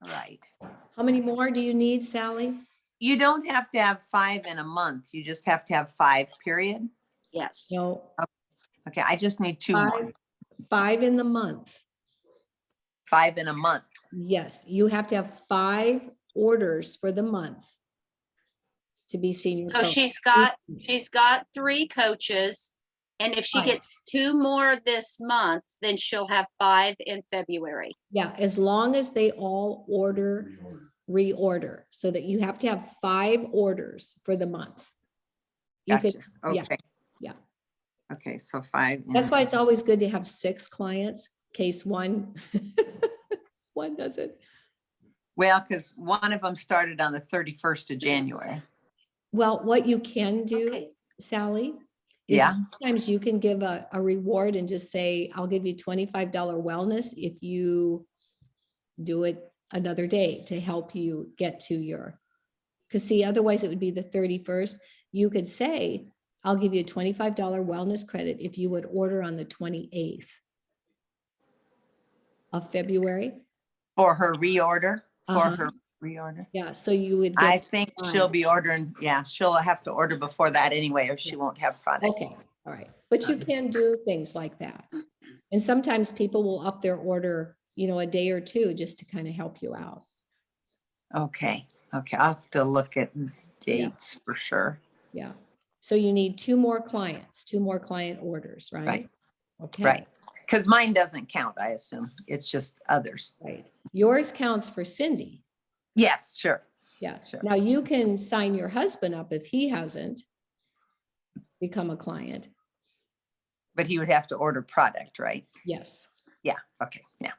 right. How many more do you need, Sally? You don't have to have 5 in a month. You just have to have 5, period. Yes. No, Okay, I just need 2 more. 5 in the month. 5 in a month. Yes, you have to have 5 orders for the month to be senior So coach. she's got 3 coaches. And if she Right. gets 2 more this month, then she'll have 5 in February. Yeah, as long as they all order reorder, so that you have to have 5 orders for the month. You could, Gotcha. yeah, Okay. yeah. Okay, so 5. That's why it's always good to have 6 clients, in case one, one doesn't. Well, because one of them started on the 31st of January. Well, what you can do, Okay. Sally, is Yeah. sometimes you can give a reward and just say, I'll give you $25 wellness if you do it another day to help you get to your, because see, otherwise it would be the 31st. You could say, I'll give you a $25 wellness credit if you would order on the 28th of February. For her reorder, for Uh-huh. her reorder. Yeah, so you would I get, think she'll be ordering, yeah, she'll have to order before that anyway, or she won't have product. okay, all right. But you can do things like that. And sometimes people will up their order, you know, a day or two just to kind of help you out. Okay, okay, I'll have to look at dates for sure. Yeah. So you need 2 more clients, 2 more client orders, right? Right. Okay. Right, because mine doesn't count, I assume. It's just others. Right. Yours counts for Cindy. Yes, sure. Yeah. Sure. Now you can sign your husband up if he hasn't become a client. But he would have to order product, right? Yes. Yeah, okay, yeah.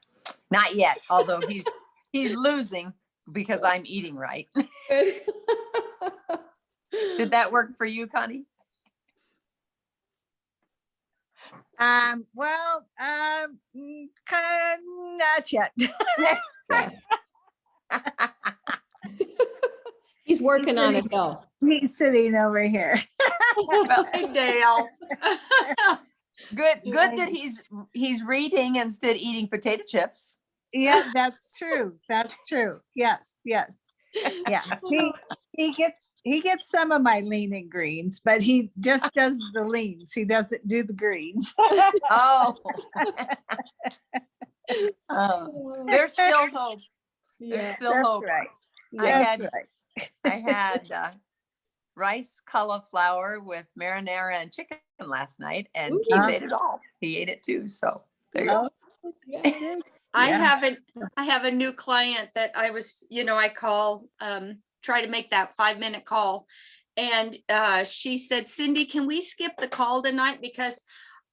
Not yet, although he's losing because I'm eating right. Did that work for you, Connie? Well, not yet. He's working on it sitting- though. He's sitting over here. Hey, Dale. Good that he's reading instead of eating potato chips. Yeah, that's true. That's true. Yes, yes. Yeah. He gets some of my lean and greens, but he just does the leans. He doesn't do the greens. Oh. Oh, there's still hope. There's Yeah. still That's hope. right. I That's had- right. I had rice cauliflower with marinara and chicken last night, and Keith Uh-huh. ate it all. He ate it too. So there you go. Oh, Yeah. I Yeah. have a new client that I was, I call, try to make that 5-minute call. And she said, Cindy, can we skip the call tonight? Because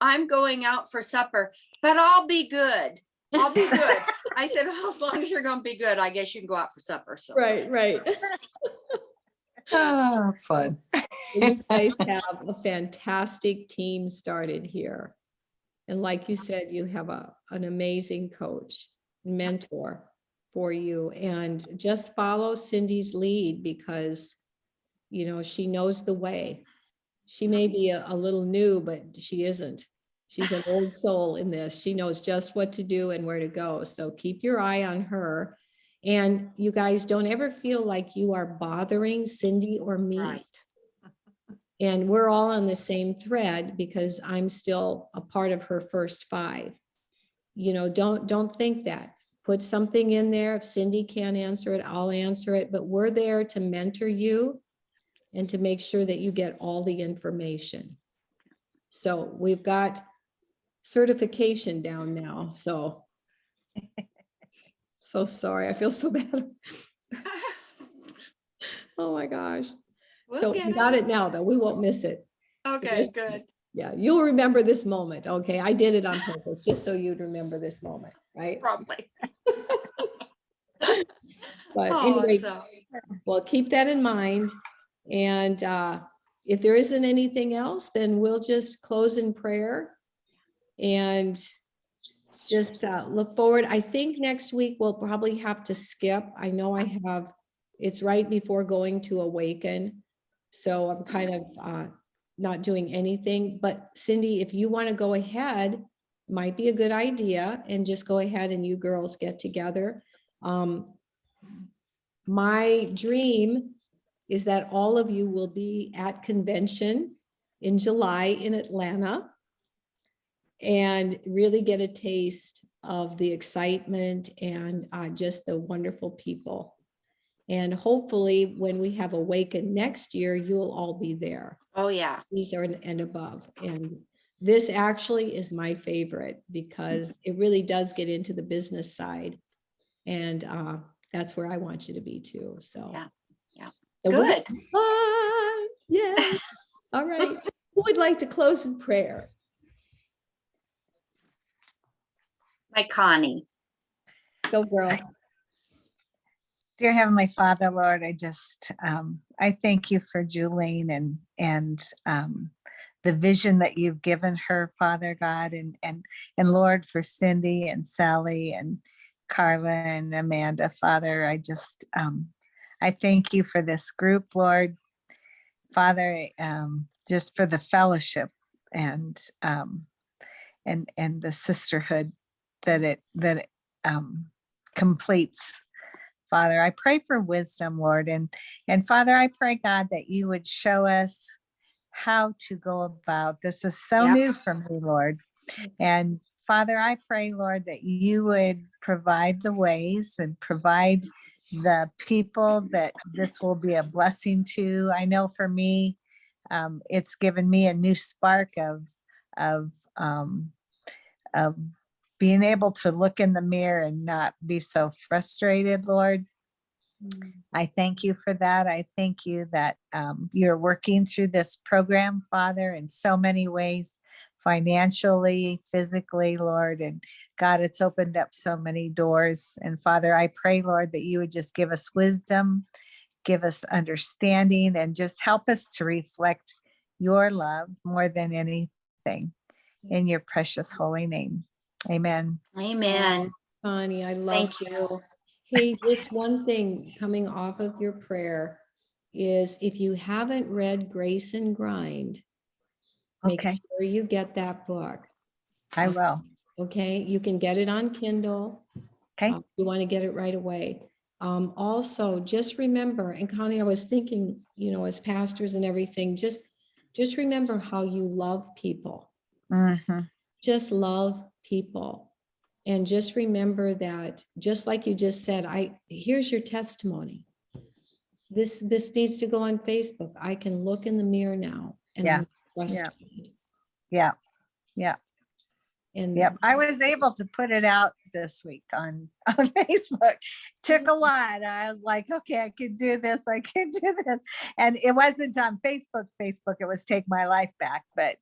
I'm going out for supper, but I'll be good. I'll be good. I said, well, as long as you're going to be good, I guess you can go out for supper. So Right, right. Oh, fun. You guys have a fantastic team started here. And like you said, you have an amazing coach, mentor for you, and just follow Cindy's lead because, she knows the way. She may be a little new, but she isn't. She's an old soul in this. She knows just what to do and where to go. So keep your eye on her. And you guys don't ever feel like you are bothering Cindy or me. right. And we're all on the same thread because I'm still a part of her first 5. Don't think that. Put something in there. If Cindy can't answer it, I'll answer it. But we're there to mentor you and to make sure that you get all the information. So we've got certification down now. So sorry. I feel so bad. Oh my gosh. We'll So get we got it now, though. We won't miss it. Okay, good. Yeah, you'll remember this moment. Okay, I did it on purpose, just so you'd remember this moment, right? Probably. But Oh, anyway, so, well, keep that in mind. And if there isn't anything else, then we'll just close in prayer and just look forward. I think next week we'll probably have to skip. I know it's right before going to Awaken. So I'm kind of not doing anything, but Cindy, if you want to go ahead, might be a good idea, and just go ahead and you girls get together. My dream is that all of you will be at convention in July in Atlanta and really get a taste of the excitement and just the wonderful people. And hopefully when we have Awaken next year, you'll all be there. oh, yeah. These are and above. And this actually is my favorite because it really does get into the business side. And that's where I want you to be too. So. Yeah, yeah. So we're Good. gonna- Fun. Yeah. All right. Who would like to close in prayer? My Connie. Go, girl. Dear Heavenly Father, Lord, I thank you for Julene and the vision that you've given her, Father God, and Lord, for Cindy and Sally and Carla and Amanda, Father. I thank you for this group, Lord, Father, just for the fellowship and the sisterhood that it completes. Father, I pray for wisdom, Lord, and Father, I pray, God, that you would show us how to go about. This is so Yep. new for me, Lord. And Father, I pray, Lord, that you would provide the ways and provide the people that this will be a blessing to. I know for me, it's given me a new spark of being able to look in the mirror and not be so frustrated, Lord. I thank you for that. I thank you that you're working through this program, Father, in so many ways, financially, physically, Lord. And God, it's opened up so many doors. And Father, I pray, Lord, that you would just give us wisdom, give us understanding, and just help us to reflect your love more than anything. In your precious holy name. Amen. Amen. Connie, I love Thank you. Hey, just one thing coming off of your prayer is if you haven't read Grace and Grind, make Okay, sure you get that book. I will. Okay, you can get it on Kindle. Okay. You want to get it right away. Also, just remember, and Connie, I was thinking, as pastors and everything, just remember how you love people. Mhm. Just love people. And just remember that, just like you just said, here's your testimony. This needs to go on Facebook. I can look in the mirror now and Yeah, I'm frustrated. Yeah, yeah, And yep. I was able to put it out this week on Facebook. Took a lot. I was like, okay, I can do this. I can do this. And it wasn't on Facebook. It was Take My Life Back. But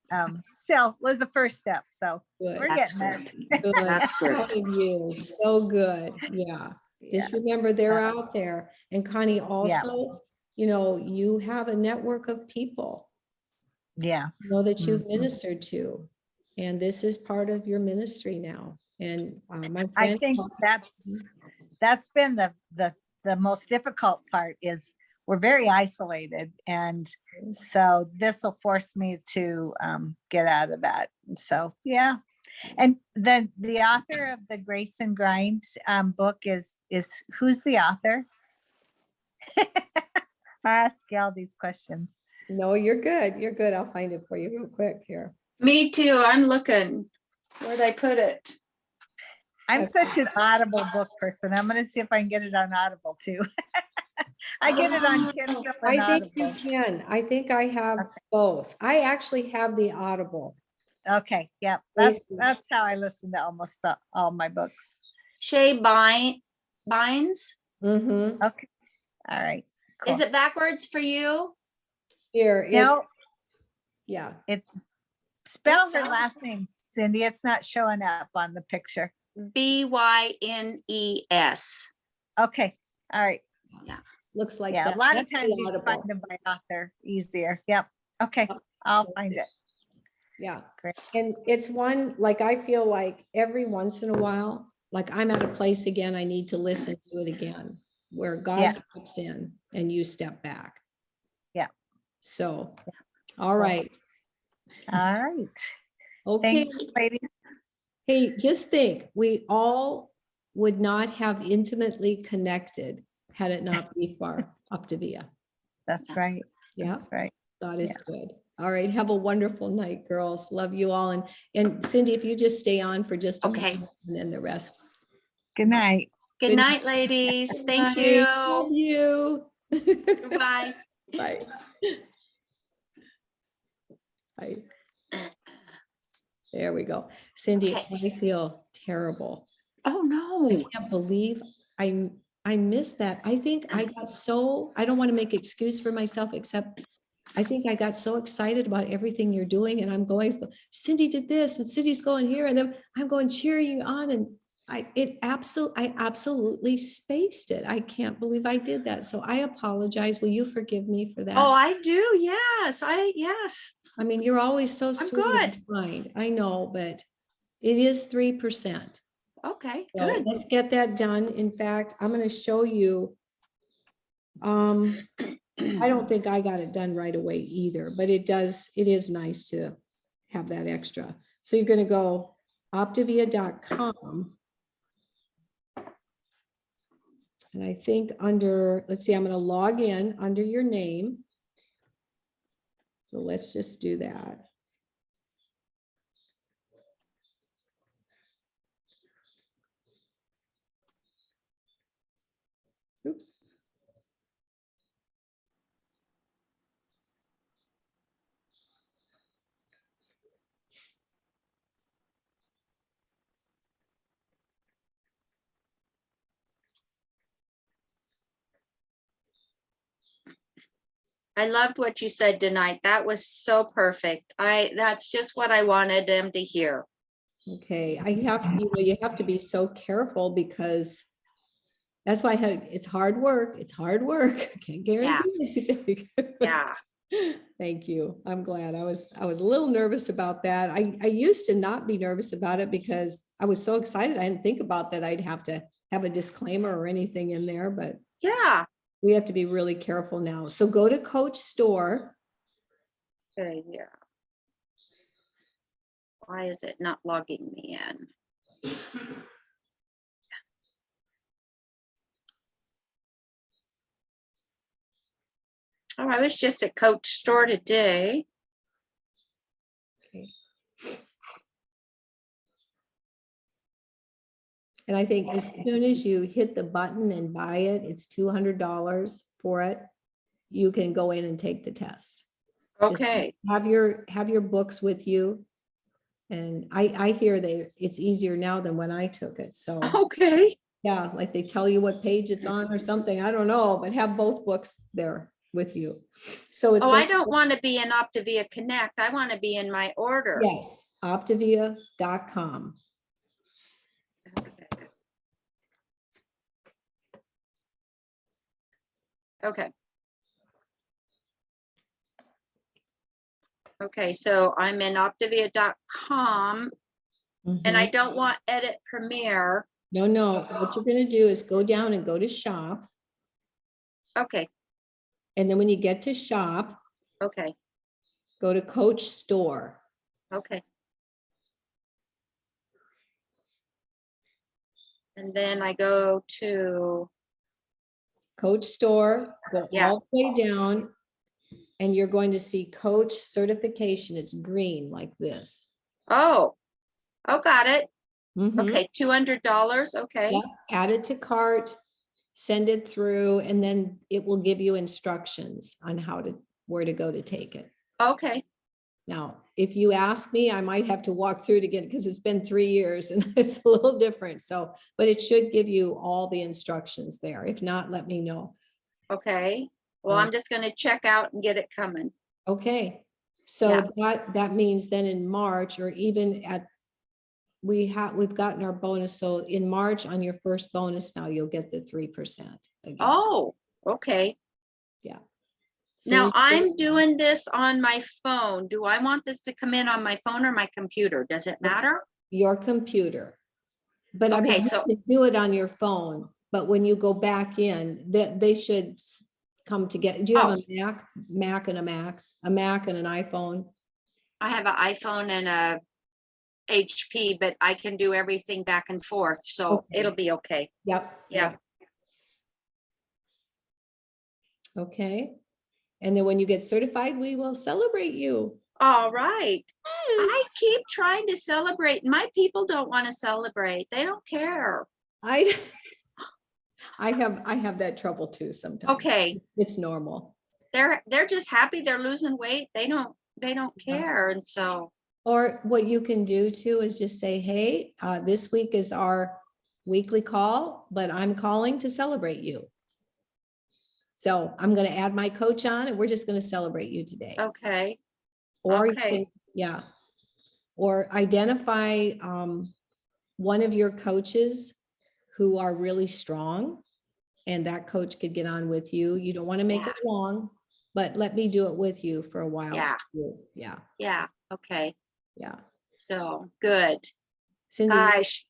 still was the first step. So good. we're That's getting there. Good. That's good. Proud of you. So good. Yeah. Just remember they're out there. And Connie, also, you have a network of people Yes. that you've Mhm. ministered to. And this is part of your ministry now. And my I friend, think that's been the most difficult part is we're very isolated. And so this will force me to get out of that. So, yeah. And then the author of the Grace and Grind book is who's the author? I ask you all these questions. no, you're good. You're good. I'll find it for you real quick here. Me too. I'm looking. Where'd I put it? I'm Okay. such an Audible book person. I'm going to see if I can get it on Audible too. I get it on Kindle and I think you Audible. can. I think I have both. I actually have the Audible. Okay, yeah, Grace- that's how I listen to almost all my books. Shay Bynes. Mhm. Okay, all right. Cool. Is it backwards for you? Here, it's, No, yeah. spell her so. last name, Cindy. It's not showing up on the picture. Bynes. Okay, all right. Looks like Yeah, that. a lot of That's the times you Audible. find them by author easier. Yep. Okay, I'll find it. Yeah. Great. And it's one, like, I feel like every once in a while, like I'm at a place again, I need to listen to it again, where God Yeah. steps in and you step back. Yeah. So, all right. All right. Okay. Thanks, ladies. Hey, just think, we all would not have intimately connected had it not be for Optavia. That's right. Yeah. That's right. God is good. All right. Have a wonderful night, girls. Love you all. And Cindy, if you just stay on for just a Okay. moment and then the rest. Good night. Good Good night, ladies. Thank Bye. Love you. you. Goodbye. Bye. Bye. There we go. Cindy, Okay. I feel terrible. Oh, I no. can't believe I I miss that. I think I got so, I don't want to make excuse for myself, except I think I got so excited about everything you're doing, and I'm going, Cindy did this and Cindy's going here, and then I'm going cheering you on, and I absolutely spaced it. I can't believe I did that. So I apologize. Will you forgive me for that? Oh, I do. Yes. Yes. I mean, you're always so sweet and good. kind. I know, but it is 3%. Okay, So good. let's get that done. In fact, I'm going to show you. I don't think I got it done right away either, but it is nice to have that extra. So you're going to go optavia.com. And I think under, let's see, I'm going to log in under your name. So let's just do that. Oops. I loved what you said tonight. That was so perfect. That's just what I wanted them to hear. Okay, you have to be so careful, because that's why it's hard work. It's hard work. I can't guarantee anything. Yeah. Thank you. I'm glad. I was a little nervous about that. I used to not be nervous about it because I was so excited. I didn't think about that I'd have to have a disclaimer or anything in there, but Yeah. we have to be really careful now. So go to Coach Store. Okay, yeah. Why is it not logging me in? Oh, I was just at Coach Store today. Okay. And I think as soon as you hit the button and buy it, it's $200 for it. You can go in and take the test. Just Okay. have your books with you. And I hear it's easier now than when I took it. So Okay. yeah, like they tell you what page it's on or something. I don't know, but have both books there with you. So it's Oh, I don't want to be in Optavia Connect. I want to be in my order. yes, optavia.com. Okay. Okay, so I'm in optavia.com and I don't want edit Premiere. No, what you're going to do is go down and go to shop. Okay. And then when you get to shop, Okay. go to Coach Store. Okay. And then I go to Coach Store, go Yeah. all the way down, and you're going to see Coach Certification. It's green like this. oh, got it. Mhm. Okay, $200. Okay. Yeah, add it to cart, send it through, and then it will give you instructions on where to go to take it. Okay. Now, if you ask me, I might have to walk through it again because it's been 3 years and it's a little different. So, but it should give you all the instructions there. If not, let me know. Okay. Well, I'm just going to check out and get it coming. Okay. So Yeah. that means then in March, or even we've gotten our bonus. So in March on your first bonus, now you'll get the 3% again. Oh, okay. Yeah. Now I'm doing this on my phone. Do I want this to come in on my phone or my computer? Does it matter? Your computer. But I Okay, mean, so you can do it on your phone, but when you go back in, they should come together. Do you have a Mac and a Mac and an iPhone? I have an iPhone and a HP, but I can do everything back and forth, so Okay. it'll be okay. Yep. Yeah. Yep. Okay. And then when you get certified, we will celebrate you. All right. Yes. I keep trying to celebrate. My people don't want to celebrate. They don't care. I have that trouble too sometimes. Okay. It's normal. They're just happy they're losing weight. They don't care. And so Or what you can do too is just say, hey, this week is our weekly call, but I'm calling to celebrate you. So I'm going to add my coach on and we're just going to celebrate you today. Okay, Or you okay. can- yeah. Or identify one of your coaches who are really strong, and that coach could get on with you. You don't want to make Yeah. it long, but let me do it with you for a while. Yeah. too. Yeah. Yeah, okay. Yeah. So, good. Cindy, Gosh,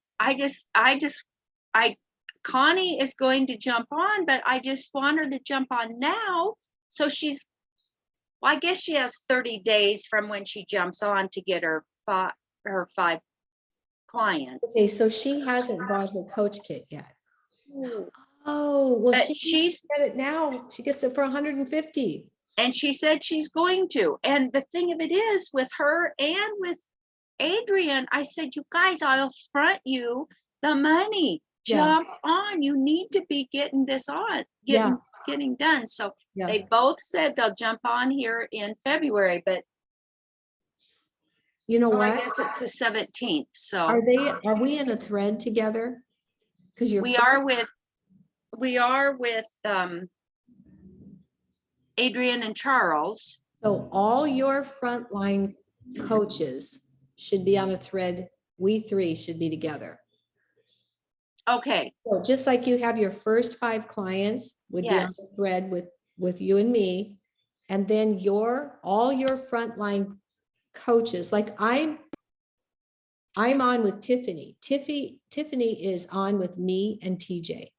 Connie is going to jump on, but I just want her to jump on now. So well, I guess she has 30 days from when she jumps on to get her five clients. okay, so she hasn't bought her coach kit yet. Oh, well, But she she's, get it now. She gets it for 150. and she said she's going to. And the thing of it is, with her and with Adrian, I said, you guys, I'll front you the money. Yeah. Jump on. You need to be getting this on, Yeah. getting done. So Yeah. they both said they'll jump on here in February, but You know I what? guess it's the 17th. So Are we in a thread together? Because you're we are with Adrian and Charles. so all your frontline coaches should be on a thread. We three should be together. Okay, So just like you have your first 5 clients would be on Yes. the thread with you and me. And then all your frontline coaches, like I'm on with Tiffany. Tiffany is on with me and TJ.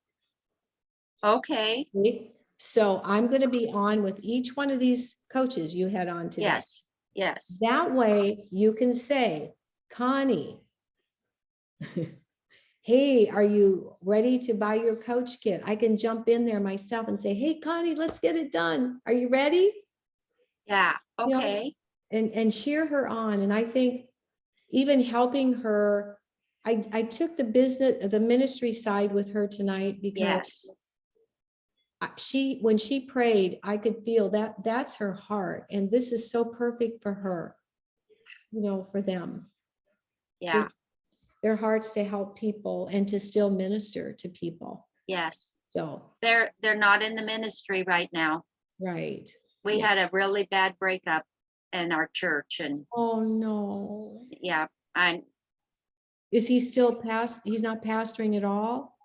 okay, Okay? So I'm going to be on with each one of these coaches you had on today. yes, yes. That way you can say, Connie, hey, are you ready to buy your coach kit? I can jump in there myself and say, hey, Connie, let's get it done. Are you ready? Yeah, You know, okay, and cheer her on. And I think even helping her, I took the ministry side with her tonight because yes, when she prayed, I could feel that's her heart. And this is so perfect for her, for them. yeah, Just their hearts to help people and to still minister to people. yes. So, They're not in the ministry right now. right. We Yeah. had a really bad breakup in our church, and Oh, no. yeah, Is he still he's not pastoring at all?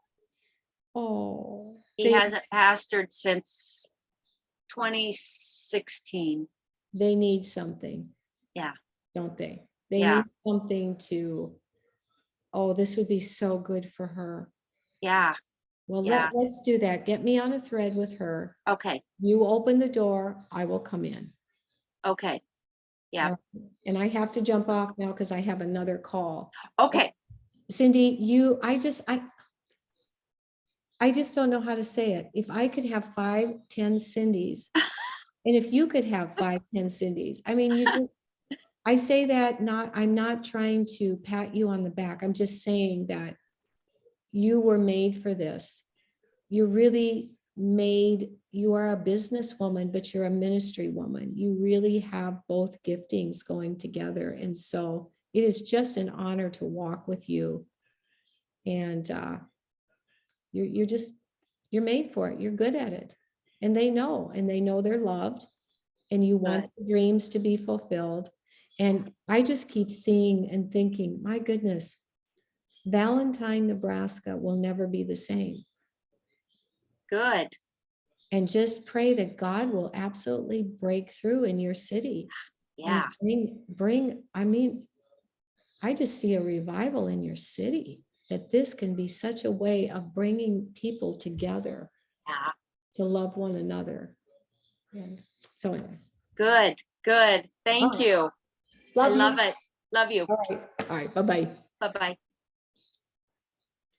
Oh. he hasn't pastored since 2016. They need something. Yeah. Don't they? They Yeah. need something this would be so good for her. Yeah, Well, Yeah. let's do that. Get me on a thread with her. okay, You open the door, I will come in. okay, Yeah. And I have to jump off now because I have another call. okay. Cindy, I just don't know how to say it. If I could have 5, 10 Cindys, and if you could have 5, 10 Cindys, I mean, I say that I'm not trying to pat you on the back. I'm just saying that you were made for this. You're really made, you are a businesswoman, but you're a ministry woman. You really have both giftings going together. And so it is just an honor to walk with you. And you're made for it. You're good at it. And they know they're loved, and you want the dreams to be fulfilled. And I just keep seeing and thinking, my goodness, Valentine, Nebraska will never be the same. Good. And just pray that God will absolutely break through in your city. Yeah, And I just see a revival in your city, that this can be such a way of bringing people together yeah. to love one another. And so anyway. Good, good. Thank All right. you. I love it. Love you. All right. Bye-bye. Bye-bye.